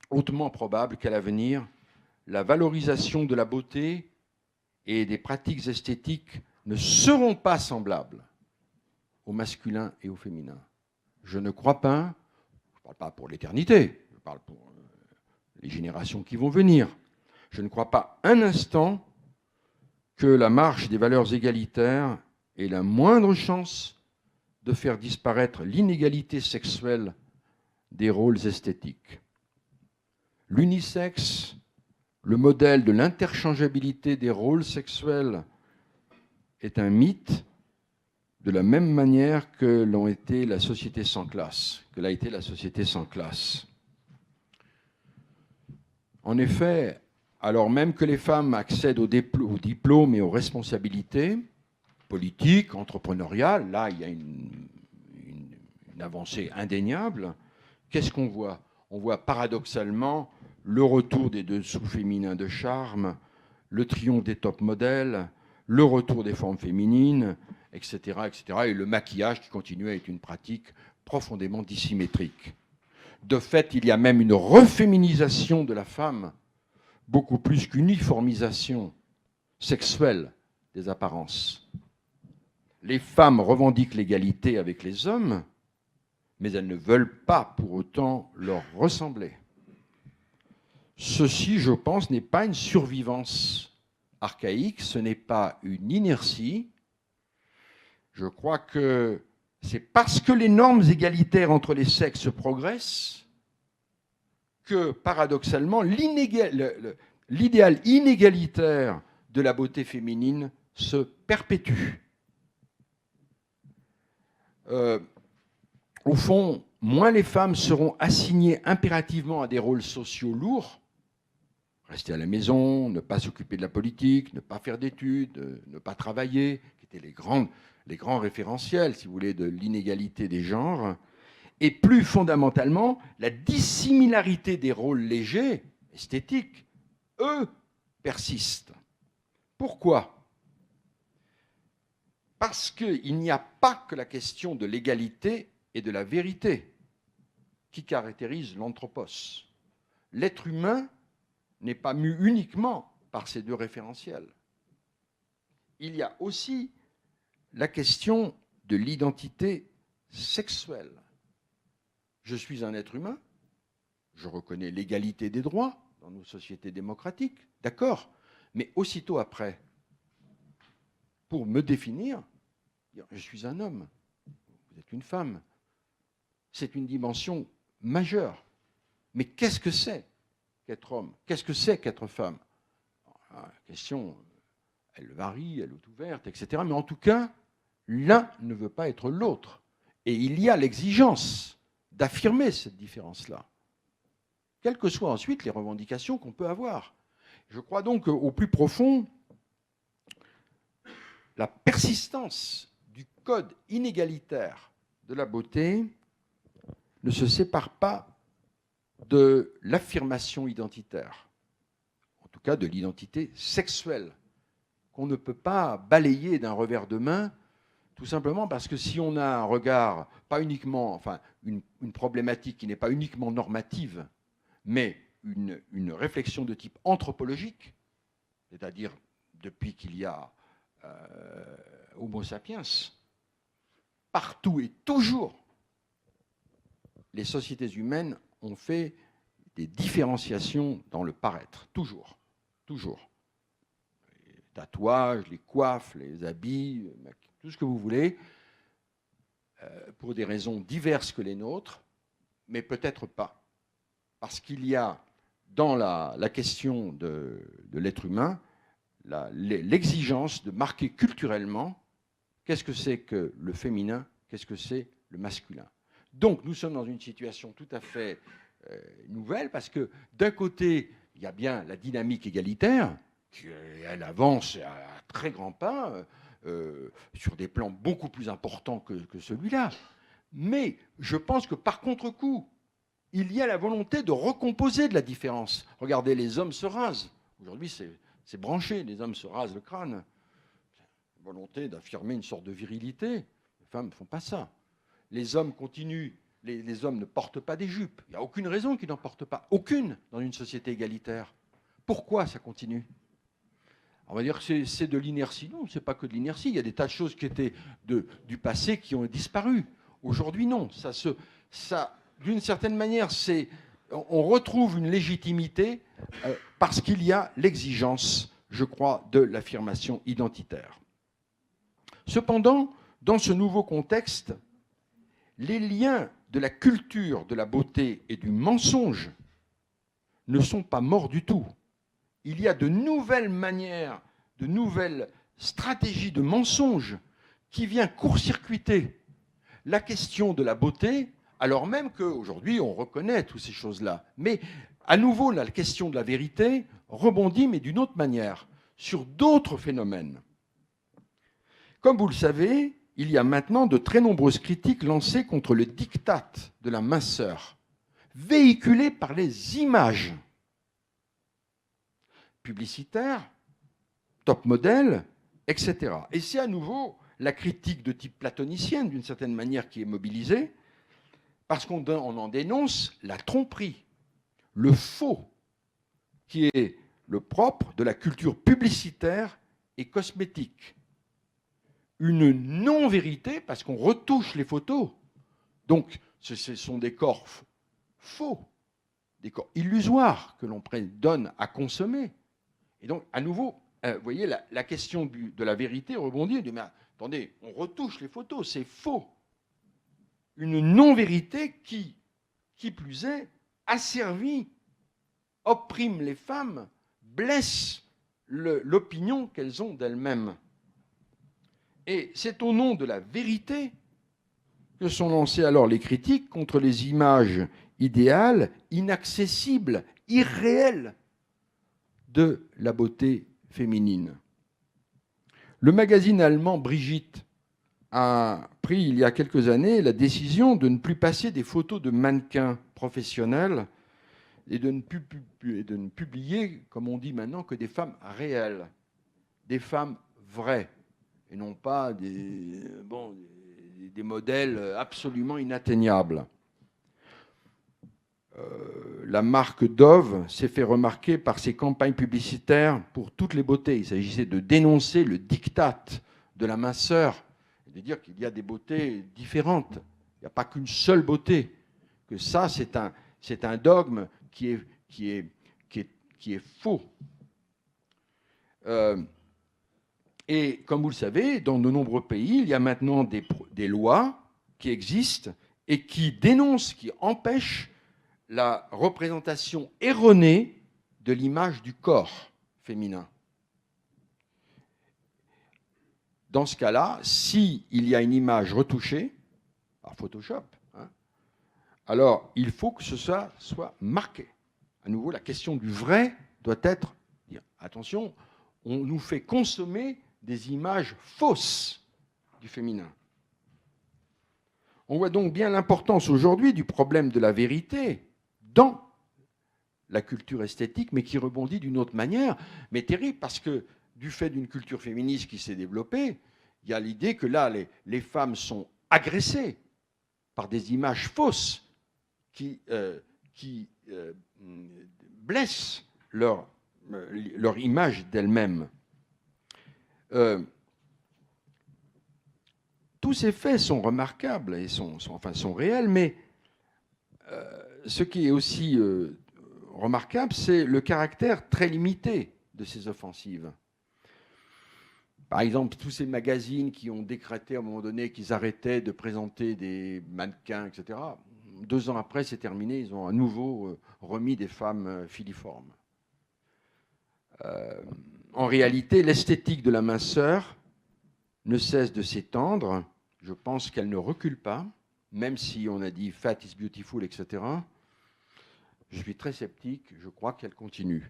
hautement probable qu'à l'avenir, la valorisation de la beauté et des pratiques esthétiques ne seront pas semblables au masculin et au féminin. Je ne crois pas, je ne parle pas pour l'éternité, je parle pour les générations qui vont venir, je ne crois pas un instant que la marche des valeurs égalitaires ait la moindre chance de faire disparaître l'inégalité sexuelle des rôles esthétiques. L'unisexe, le modèle de l'interchangeabilité des rôles sexuels est un mythe de la même manière que l'ont été la société sans classe, que l'a été la société sans classe. En effet, alors même que les femmes accèdent aux diplômes et aux responsabilités politiques, entrepreneuriales, là il y a une avancée indéniable, qu'est-ce qu'on voit? On voit paradoxalement le retour des dessous féminins de charme, le triomphe des top modèles, le retour des formes féminines etc., etc. Et le maquillage qui continue à être une pratique profondément dissymétrique. De fait, il y a même une reféminisation de la femme, beaucoup plus qu'uniformisation sexuelle des apparences. Les femmes revendiquent l'égalité avec les hommes, mais elles ne veulent pas pour autant leur ressembler. Ceci, je pense, n'est pas une survivance archaïque, ce n'est pas une inertie. Je crois que c'est parce que les normes égalitaires entre les sexes progressent que, paradoxalement, l'idéal inégalitaire de la beauté féminine se perpétue. Au fond, moins les femmes seront assignées impérativement à des rôles sociaux lourds, rester à la maison, ne pas s'occuper de la politique, ne pas faire d'études, ne pas travailler, qui étaient les grands référentiels, si vous voulez, de l'inégalité des genres, et plus fondamentalement, la dissimilarité des rôles légers, esthétiques, eux, persistent. Pourquoi ? Parce qu'il n'y a pas que la question de l'égalité et de la vérité qui caractérise l'anthropos. L'être humain n'est pas mu uniquement par ces deux référentiels. Il y a aussi la question de l'identité sexuelle. Je suis un être humain, je reconnais l'égalité des droits dans nos sociétés démocratiques, d'accord, mais aussitôt après, pour me définir, je suis un homme, vous êtes une femme. C'est une dimension majeure. Mais qu'est-ce que c'est qu'être homme? Qu'est-ce que c'est qu'être femme? La question, elle varie, elle est ouverte, etc. Mais en tout cas, l'un ne veut pas être l'autre. Et il y a l'exigence d'affirmer cette différence-là, quelles que soient ensuite les revendications qu'on peut avoir. Je crois donc qu'au plus profond, la persistance du code inégalitaire de la beauté ne se sépare pas de l'affirmation identitaire, en tout cas de l'identité sexuelle, qu'on ne peut pas balayer d'un revers de main, tout simplement parce que si on a un regard, pas uniquement, enfin, une problématique qui n'est pas uniquement normative, mais une réflexion de type anthropologique, c'est-à-dire depuis qu'il y a Homo sapiens, partout et toujours, les sociétés humaines ont fait des différenciations dans le paraître, toujours, toujours. Les tatouages, les coiffes, les habits, tout ce que vous voulez, pour des raisons diverses que les nôtres, mais peut-être pas. Parce qu'il y a dans la question de l'être humain l'exigence de marquer culturellement qu'est-ce que c'est que le féminin, qu'est-ce que c'est le masculin. Donc nous sommes dans une situation tout à fait nouvelle, parce que d'un côté, il y a bien la dynamique égalitaire, elle avance à très grands pas, sur des plans beaucoup plus importants que celui-là. Mais je pense que par contre-coup, il y a la volonté de recomposer de la différence. Regardez, les hommes se rasent. Aujourd'hui, c'est branché, les hommes se rasent le crâne. Volonté d'affirmer une sorte de virilité. Les femmes ne font pas ça. Les hommes continuent, les hommes ne portent pas des jupes. Il n'y a aucune raison qu'ils n'en portent pas. Aucune dans une société égalitaire. Pourquoi ça continue? On va dire que c'est de l'inertie. Non, ce n'est pas que de l'inertie. Il y a des tas de choses qui étaient du passé qui ont disparu. Aujourd'hui, non. D'une certaine manière, on retrouve une légitimité parce qu'il y a l'exigence, je crois, de l'affirmation identitaire. Cependant, dans ce nouveau contexte, les liens de la culture, de la beauté et du mensonge ne sont pas morts du tout. Il y a de nouvelles manières, de nouvelles stratégies de mensonge qui viennent court-circuiter la question de la beauté, alors même qu'aujourd'hui, on reconnaît toutes ces choses-là. Mais à nouveau, la question de la vérité rebondit, mais d'une autre manière, sur d'autres phénomènes. Comme vous le savez, il y a maintenant de très nombreuses critiques lancées contre le diktat de la minceur, véhiculé par les images publicitaires, top modèles, etc. Et c'est à nouveau la critique de type platonicienne, d'une certaine manière, qui est mobilisée, parce qu'on en dénonce la tromperie, le faux, qui est le propre de la culture publicitaire et cosmétique. Une non-vérité, parce qu'on retouche les photos. Donc, ce sont des corps faux, des corps illusoires que l'on donne à consommer. Et donc, à nouveau, vous voyez, la question de la vérité rebondit. Mais attendez, on retouche les photos, c'est faux. Une non-vérité qui plus est, asservit, opprime les femmes, blesse l'opinion qu'elles ont d'elles-mêmes. Et c'est au nom de la vérité que sont lancées alors les critiques contre les images idéales, inaccessibles, irréelles de la beauté féminine. Le magazine allemand Brigitte a pris il y a quelques années la décision de ne plus passer des photos de mannequins professionnels et de ne publier, comme on dit maintenant, que des femmes réelles, des femmes vraies, et non pas des modèles absolument inatteignables. La marque Dove s'est fait remarquer par ses campagnes publicitaires pour toutes les beautés. Il s'agissait de dénoncer le diktat de la minceur, de dire qu'il y a des beautés différentes. Il n'y a pas qu'une seule beauté. Que ça, c'est un dogme qui est faux. Et comme vous le savez, dans de nombreux pays, il y a maintenant des lois qui existent et qui dénoncent, qui empêchent la représentation erronée de l'image du corps féminin. Dans ce cas-là, s'il y a une image retouchée, par Photoshop, alors il faut que ce soit marqué. À nouveau, la question du vrai doit être, attention, on nous fait consommer des images fausses du féminin. On voit donc bien l'importance aujourd'hui du problème de la vérité dans la culture esthétique, mais qui rebondit d'une autre manière, mais terrible, parce que du fait d'une culture féministe qui s'est développée, il y a l'idée que là, les femmes sont agressées par des images fausses qui blessent leur image d'elles-mêmes. Tous ces faits sont remarquables et sont réels, mais ce qui est aussi remarquable, c'est le caractère très limité de ces offensives. Par exemple, tous ces magazines qui ont décrété à un moment donné qu'ils arrêtaient de présenter des mannequins, etc. 2 ans après, c'est terminé, ils ont à nouveau remis des femmes filiformes. En réalité, l'esthétique de la minceur ne cesse de s'étendre. Je pense qu'elle ne recule pas, même si on a dit « fat is beautiful », etc. Je suis très sceptique, je crois qu'elle continue.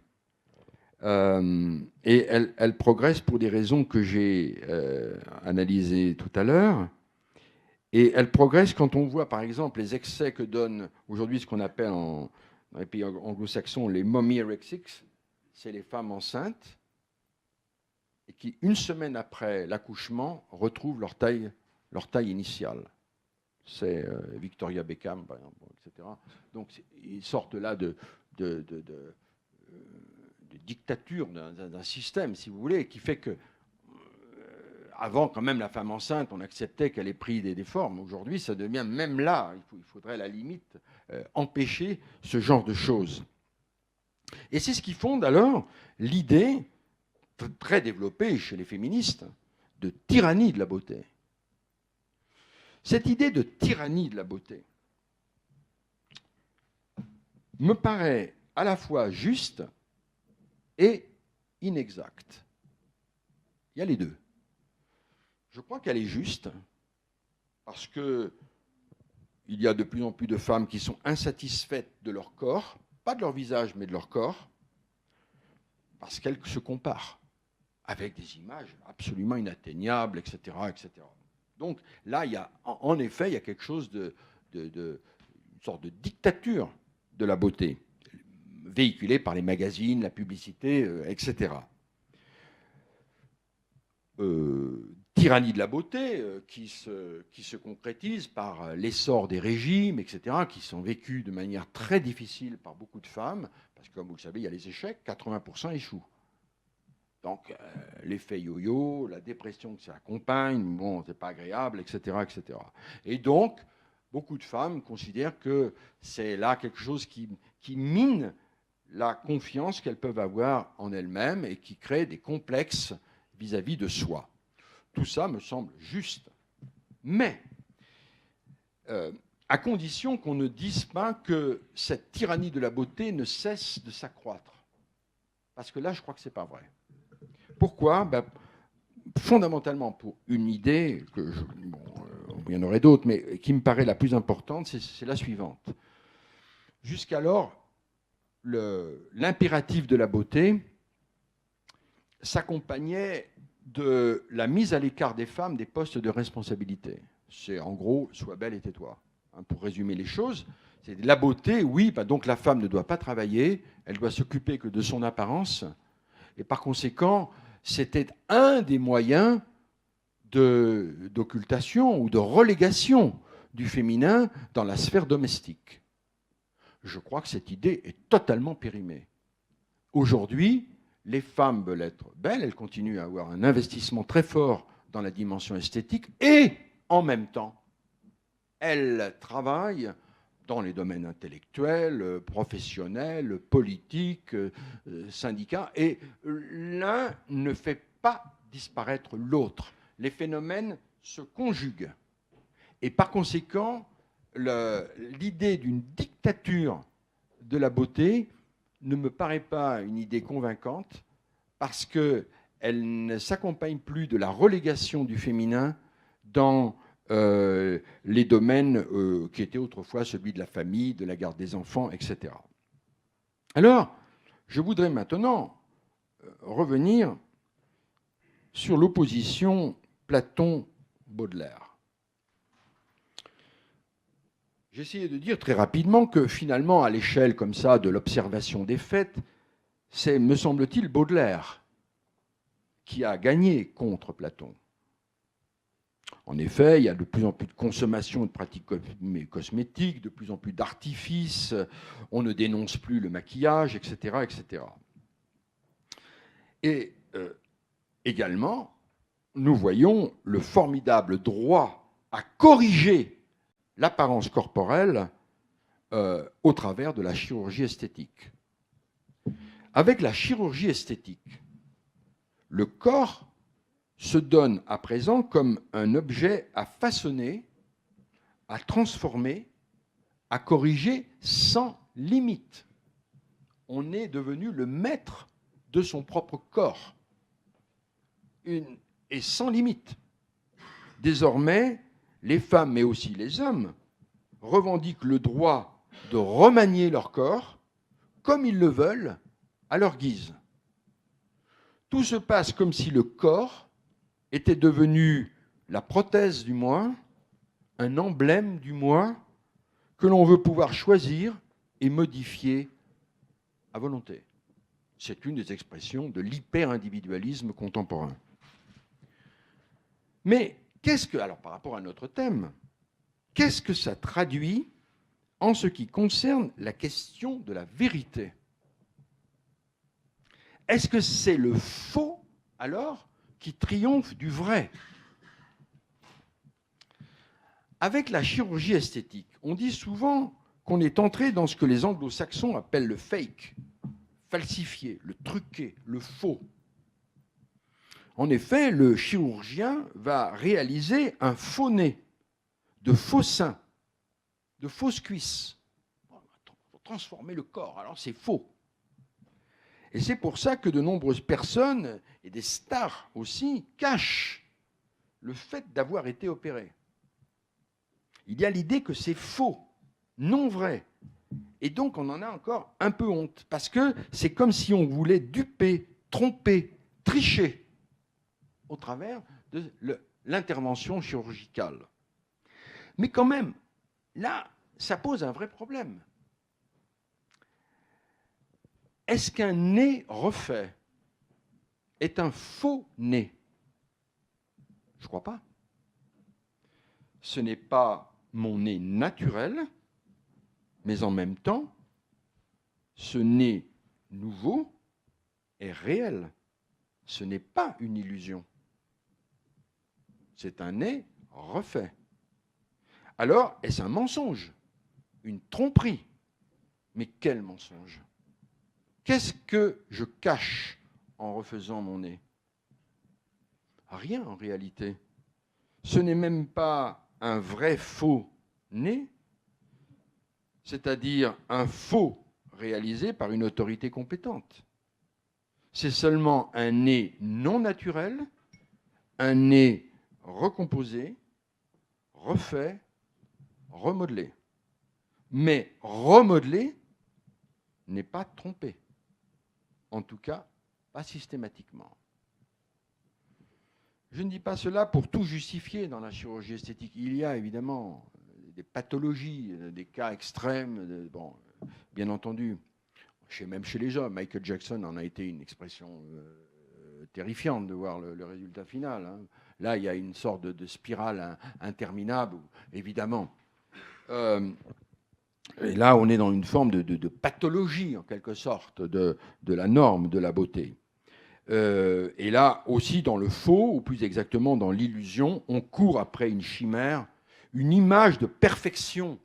Et elle progresse pour des raisons que j'ai analysées tout à l'heure. Et elle progresse quand on voit, par exemple, les excès que donnent aujourd'hui ce qu'on appelle dans les pays anglo-saxons les mommy erexics, c'est les femmes enceintes, et qui, une semaine après l'accouchement, retrouvent leur taille initiale. C'est Victoria Beckham, par exemple, etc. Donc, ils sortent là de dictature d'un système, si vous voulez, qui fait que, avant, quand même, la femme enceinte, on acceptait qu'elle ait pris des formes. Aujourd'hui, ça devient, même là, il faudrait à la limite empêcher ce genre de choses. Et c'est ce qui fonde alors l'idée très développée chez les féministes de tyrannie de la beauté. Cette idée de tyrannie de la beauté me paraît à la fois juste et inexacte. Il y a les deux. Je crois qu'elle est juste parce qu'il y a de plus en plus de femmes qui sont insatisfaites de leur corps, pas de leur visage, mais de leur corps, parce qu'elles se comparent avec des images absolument inatteignables, etc., etc. Donc là, en effet, il y a quelque chose une sorte de dictature de la beauté, véhiculée par les magazines, la publicité, etc. tyrannie de la beauté qui se concrétise par l'essor des régimes, etc., qui sont vécus de manière très difficile par beaucoup de femmes, parce que comme vous le savez, il y a les échecs, 80% échouent. Donc l'effet yo-yo, la dépression que ça accompagne, bon, c'est pas agréable, etc., etc. Et donc, beaucoup de femmes considèrent que c'est là quelque chose qui mine la confiance qu'elles peuvent avoir en elles-mêmes et qui crée des complexes vis-à-vis de soi. Tout ça me semble juste. Mais, à condition qu'on ne dise pas que cette tyrannie de la beauté ne cesse de s'accroître. Parce que là, je crois que ce n'est pas vrai. Pourquoi ? Fondamentalement, pour une idée, il y en aurait d'autres, mais qui me paraît la plus importante, c'est la suivante. Jusqu'alors, l'impératif de la beauté s'accompagnait de la mise à l'écart des femmes des postes de responsabilité. C'est en gros, sois belle et tais-toi. Pour résumer les choses, c'est la beauté, oui, donc la femme ne doit pas travailler, elle doit s'occuper que de son apparence, et par conséquent, c'était un des moyens d'occultation ou de relégation du féminin dans la sphère domestique. Je crois que cette idée est totalement périmée. Aujourd'hui, les femmes veulent être belles, elles continuent à avoir un investissement très fort dans la dimension esthétique et, en même temps, elles travaillent dans les domaines intellectuels, professionnels, politiques, syndicats, et l'un ne fait pas disparaître l'autre. Les phénomènes se conjuguent. Et par conséquent, l'idée d'une dictature de la beauté ne me paraît pas une idée convaincante parce qu'elle ne s'accompagne plus de la relégation du féminin dans les domaines qui étaient autrefois celui de la famille, de la garde des enfants, etc. Alors, je voudrais maintenant revenir sur l'opposition Platon-Baudelaire. J'ai essayé de dire très rapidement que finalement, à l'échelle comme ça de l'observation des faits, c'est, me semble-t-il, Baudelaire qui a gagné contre Platon. En effet, il y a de plus en plus de consommation de pratiques cosmétiques, de plus en plus d'artifices, on ne dénonce plus le maquillage, etc. etc. Et également, nous voyons le formidable droit à corriger l'apparence corporelle au travers de la chirurgie esthétique. Avec la chirurgie esthétique, le corps se donne à présent comme un objet à façonner, à transformer, à corriger sans limite. On est devenu le maître de son propre corps, et sans limite. Désormais, les femmes, mais aussi les hommes, revendiquent le droit de remanier leur corps comme ils le veulent, à leur guise. Tout se passe comme si le corps était devenu la prothèse du moi, un emblème du moi que l'on veut pouvoir choisir et modifier à volonté. C'est une des expressions de l'hyper-individualisme contemporain. Mais alors par rapport à notre thème, qu'est-ce que ça traduit en ce qui concerne la question de la vérité ? Est-ce que c'est le faux, alors, qui triomphe du vrai ? Avec la chirurgie esthétique, on dit souvent qu'on est entré dans ce que les anglo-saxons appellent le fake, falsifié, le truqué, le faux. En effet, le chirurgien va réaliser un faux nez, de faux seins, de fausses cuisses. Pour transformer le corps, alors c'est faux. Et c'est pour ça que de nombreuses personnes, et des stars aussi, cachent le fait d'avoir été opérées. Il y a l'idée que c'est faux, non vrai. Et donc on en a encore un peu honte, parce que c'est comme si on voulait duper, tromper, tricher au travers de l'intervention chirurgicale. Mais quand même, là, ça pose un vrai problème. Est-ce qu'un nez refait est un faux nez ? Je ne crois pas. Ce n'est pas mon nez naturel, mais en même temps, ce nez nouveau est réel. Ce n'est pas une illusion. C'est un nez refait. Alors, est-ce un mensonge? Une tromperie? Mais quel mensonge? Qu'est-ce que je cache en refaisant mon nez? Rien en réalité. Ce n'est même pas un vrai faux nez, c'est-à-dire un faux réalisé par une autorité compétente. C'est seulement un nez non naturel, un nez recomposé, refait, remodelé. Mais remodelé n'est pas trompé. En tout cas, pas systématiquement. Je ne dis pas cela pour tout justifier dans la chirurgie esthétique. Il y a évidemment des pathologies, des cas extrêmes, bon, bien entendu, même chez les hommes. Michael Jackson en a été une expression terrifiante de voir le résultat final. Hein. Là, il y a une sorte de spirale interminable, évidemment. Et là, on est dans une forme de pathologie, en quelque sorte, de la norme de la beauté. Et là aussi, dans le faux, ou plus exactement dans l'illusion, on court après une chimère, une image de perfection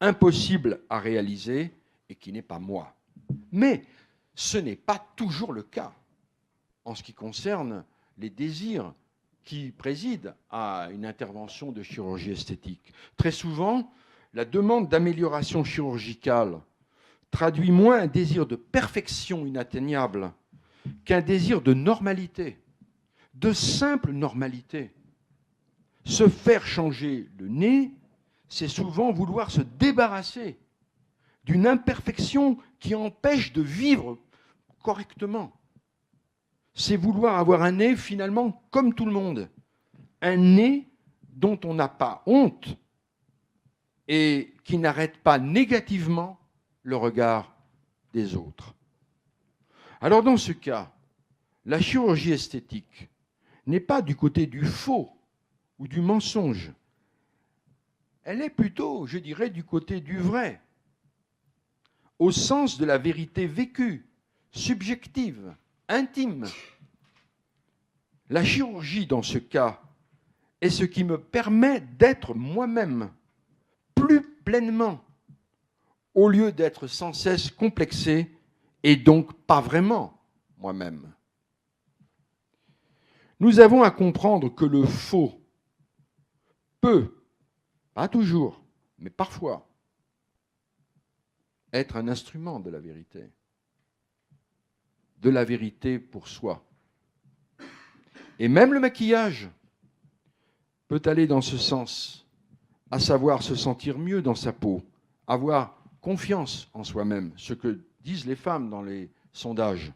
impossible à réaliser et qui n'est pas moi. Mais ce n'est pas toujours le cas en ce qui concerne les désirs qui président à une intervention de chirurgie esthétique. Très souvent, la demande d'amélioration chirurgicale traduit moins un désir de perfection inatteignable qu'un désir de normalité, de simple normalité. Se faire changer le nez, c'est souvent vouloir se débarrasser d'une imperfection qui empêche de vivre correctement. C'est vouloir avoir un nez finalement comme tout le monde, un nez dont on n'a pas honte et qui n'arrête pas négativement le regard des autres. Alors dans ce cas, la chirurgie esthétique n'est pas du côté du faux ou du mensonge. Elle est plutôt, je dirais, du côté du vrai, au sens de la vérité vécue, subjective, intime. La chirurgie, dans ce cas, est ce qui me permet d'être moi-même, plus pleinement, au lieu d'être sans cesse complexé et donc pas vraiment moi-même. Nous avons à comprendre que le faux peut, pas toujours, mais parfois, être un instrument de la vérité pour soi. Et même le maquillage peut aller dans ce sens, à savoir se sentir mieux dans sa peau, avoir confiance en soi-même, ce que disent les femmes dans les sondages.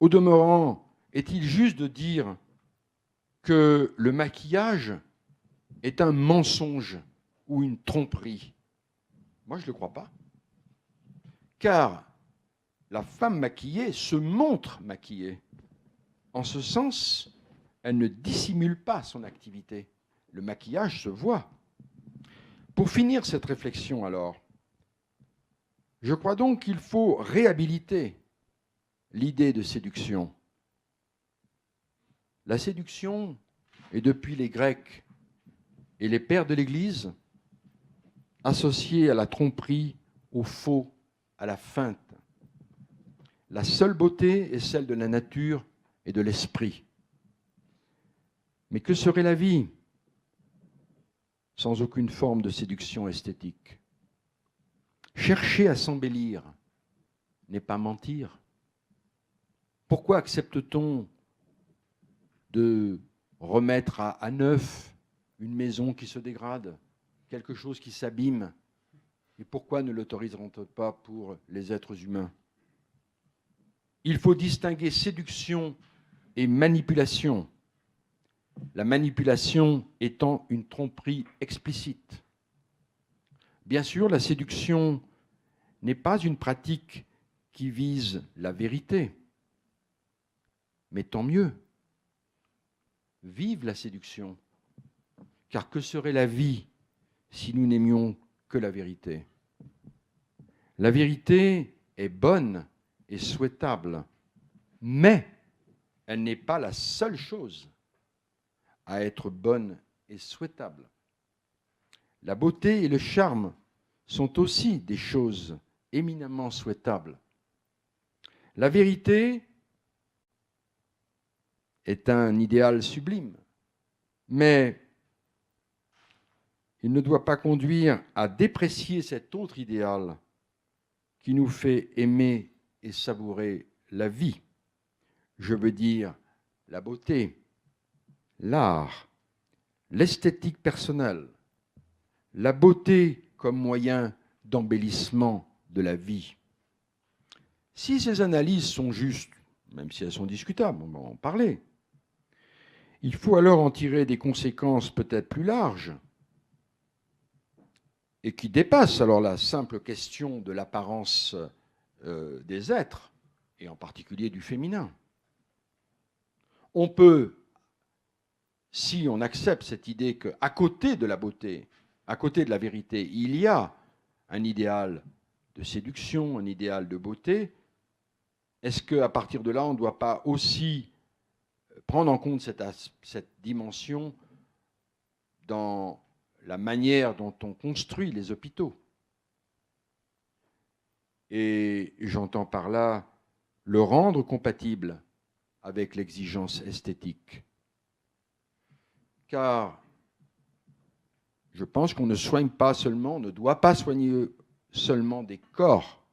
Au demeurant, est-il juste de dire que le maquillage est un mensonge ou une tromperie? Moi, je ne le crois pas. Car la femme maquillée se montre maquillée. En ce sens, elle ne dissimule pas son activité. Le maquillage se voit. Pour finir cette réflexion, alors, je crois donc qu'il faut réhabiliter l'idée de séduction. La séduction est depuis les Grecs et les pères de l'Église associée à la tromperie, au faux, à la feinte. La seule beauté est celle de la nature et de l'esprit. Mais que serait la vie sans aucune forme de séduction esthétique? Chercher à s'embellir n'est pas mentir. Pourquoi accepte-t-on de remettre à neuf une maison qui se dégrade, quelque chose qui s'abîme? Et pourquoi ne l'autoriseront-ils pas pour les êtres humains? Il faut distinguer séduction et manipulation. La manipulation étant une tromperie explicite. Bien sûr, la séduction n'est pas une pratique qui vise la vérité, mais tant mieux. Vive la séduction. Car que serait la vie si nous n'aimions que la vérité? La vérité est bonne et souhaitable, mais elle n'est pas la seule chose à être bonne et souhaitable. La beauté et le charme sont aussi des choses éminemment souhaitables. La vérité est un idéal sublime, mais il ne doit pas conduire à déprécier cet autre idéal qui nous fait aimer et savourer la vie. Je veux dire la beauté, l'art, l'esthétique personnelle, la beauté comme moyen d'embellissement de la vie. Si ces analyses sont justes, même si elles sont discutables, on va en parler, il faut alors en tirer des conséquences peut-être plus larges et qui dépassent alors la simple question de l'apparence des êtres, et en particulier du féminin. On peut, si on accepte cette idée qu'à côté de la beauté, à côté de la vérité, il y a un idéal de séduction, un idéal de beauté, est-ce qu'à partir de là, on ne doit pas aussi prendre en compte cette dimension dans la manière dont on construit les hôpitaux? Et j'entends par là le rendre compatible avec l'exigence esthétique. Car je pense qu'on ne soigne pas seulement, on ne doit pas soigner seulement des corps.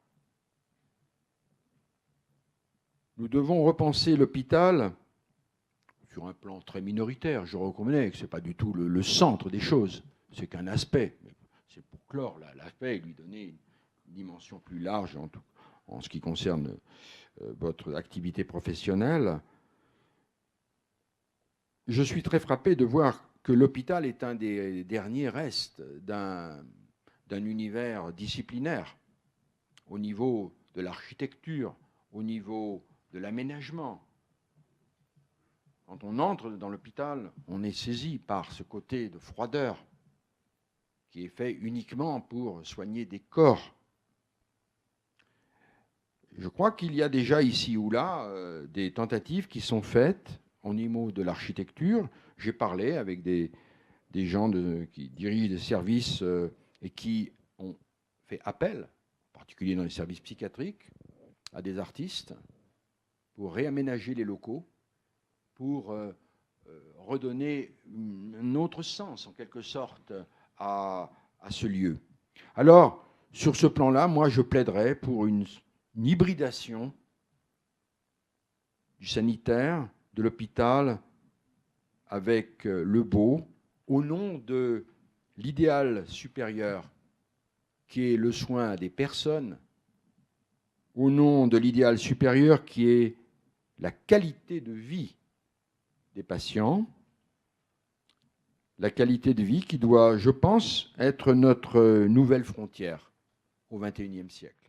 Nous devons repenser l'hôpital sur un plan très minoritaire. Je reconnais que ce n'est pas du tout le centre des choses, c'est qu'un aspect. C'est pour clore l'aspect et lui donner une dimension plus large en ce qui concerne votre activité professionnelle. Je suis très frappé de voir que l'hôpital est un des derniers restes d'un univers disciplinaire au niveau de l'architecture, au niveau de l'aménagement. Quand on entre dans l'hôpital, on est saisi par ce côté de froideur qui est fait uniquement pour soigner des corps. Je crois qu'il y a déjà ici ou là des tentatives qui sont faites au niveau de l'architecture. J'ai parlé avec des gens qui dirigent des services et qui ont fait appel, en particulier dans les services psychiatriques, à des artistes pour réaménager les locaux, pour redonner un autre sens, en quelque sorte, à ce lieu. Alors, sur ce plan-là, moi, je plaiderais pour une hybridation du sanitaire, de l'hôpital, avec le beau, au nom de l'idéal supérieur, qui est le soin des personnes, au nom de l'idéal supérieur qui est la qualité de vie des patients, la qualité de vie qui doit, je pense, être notre nouvelle frontière au XXIe siècle.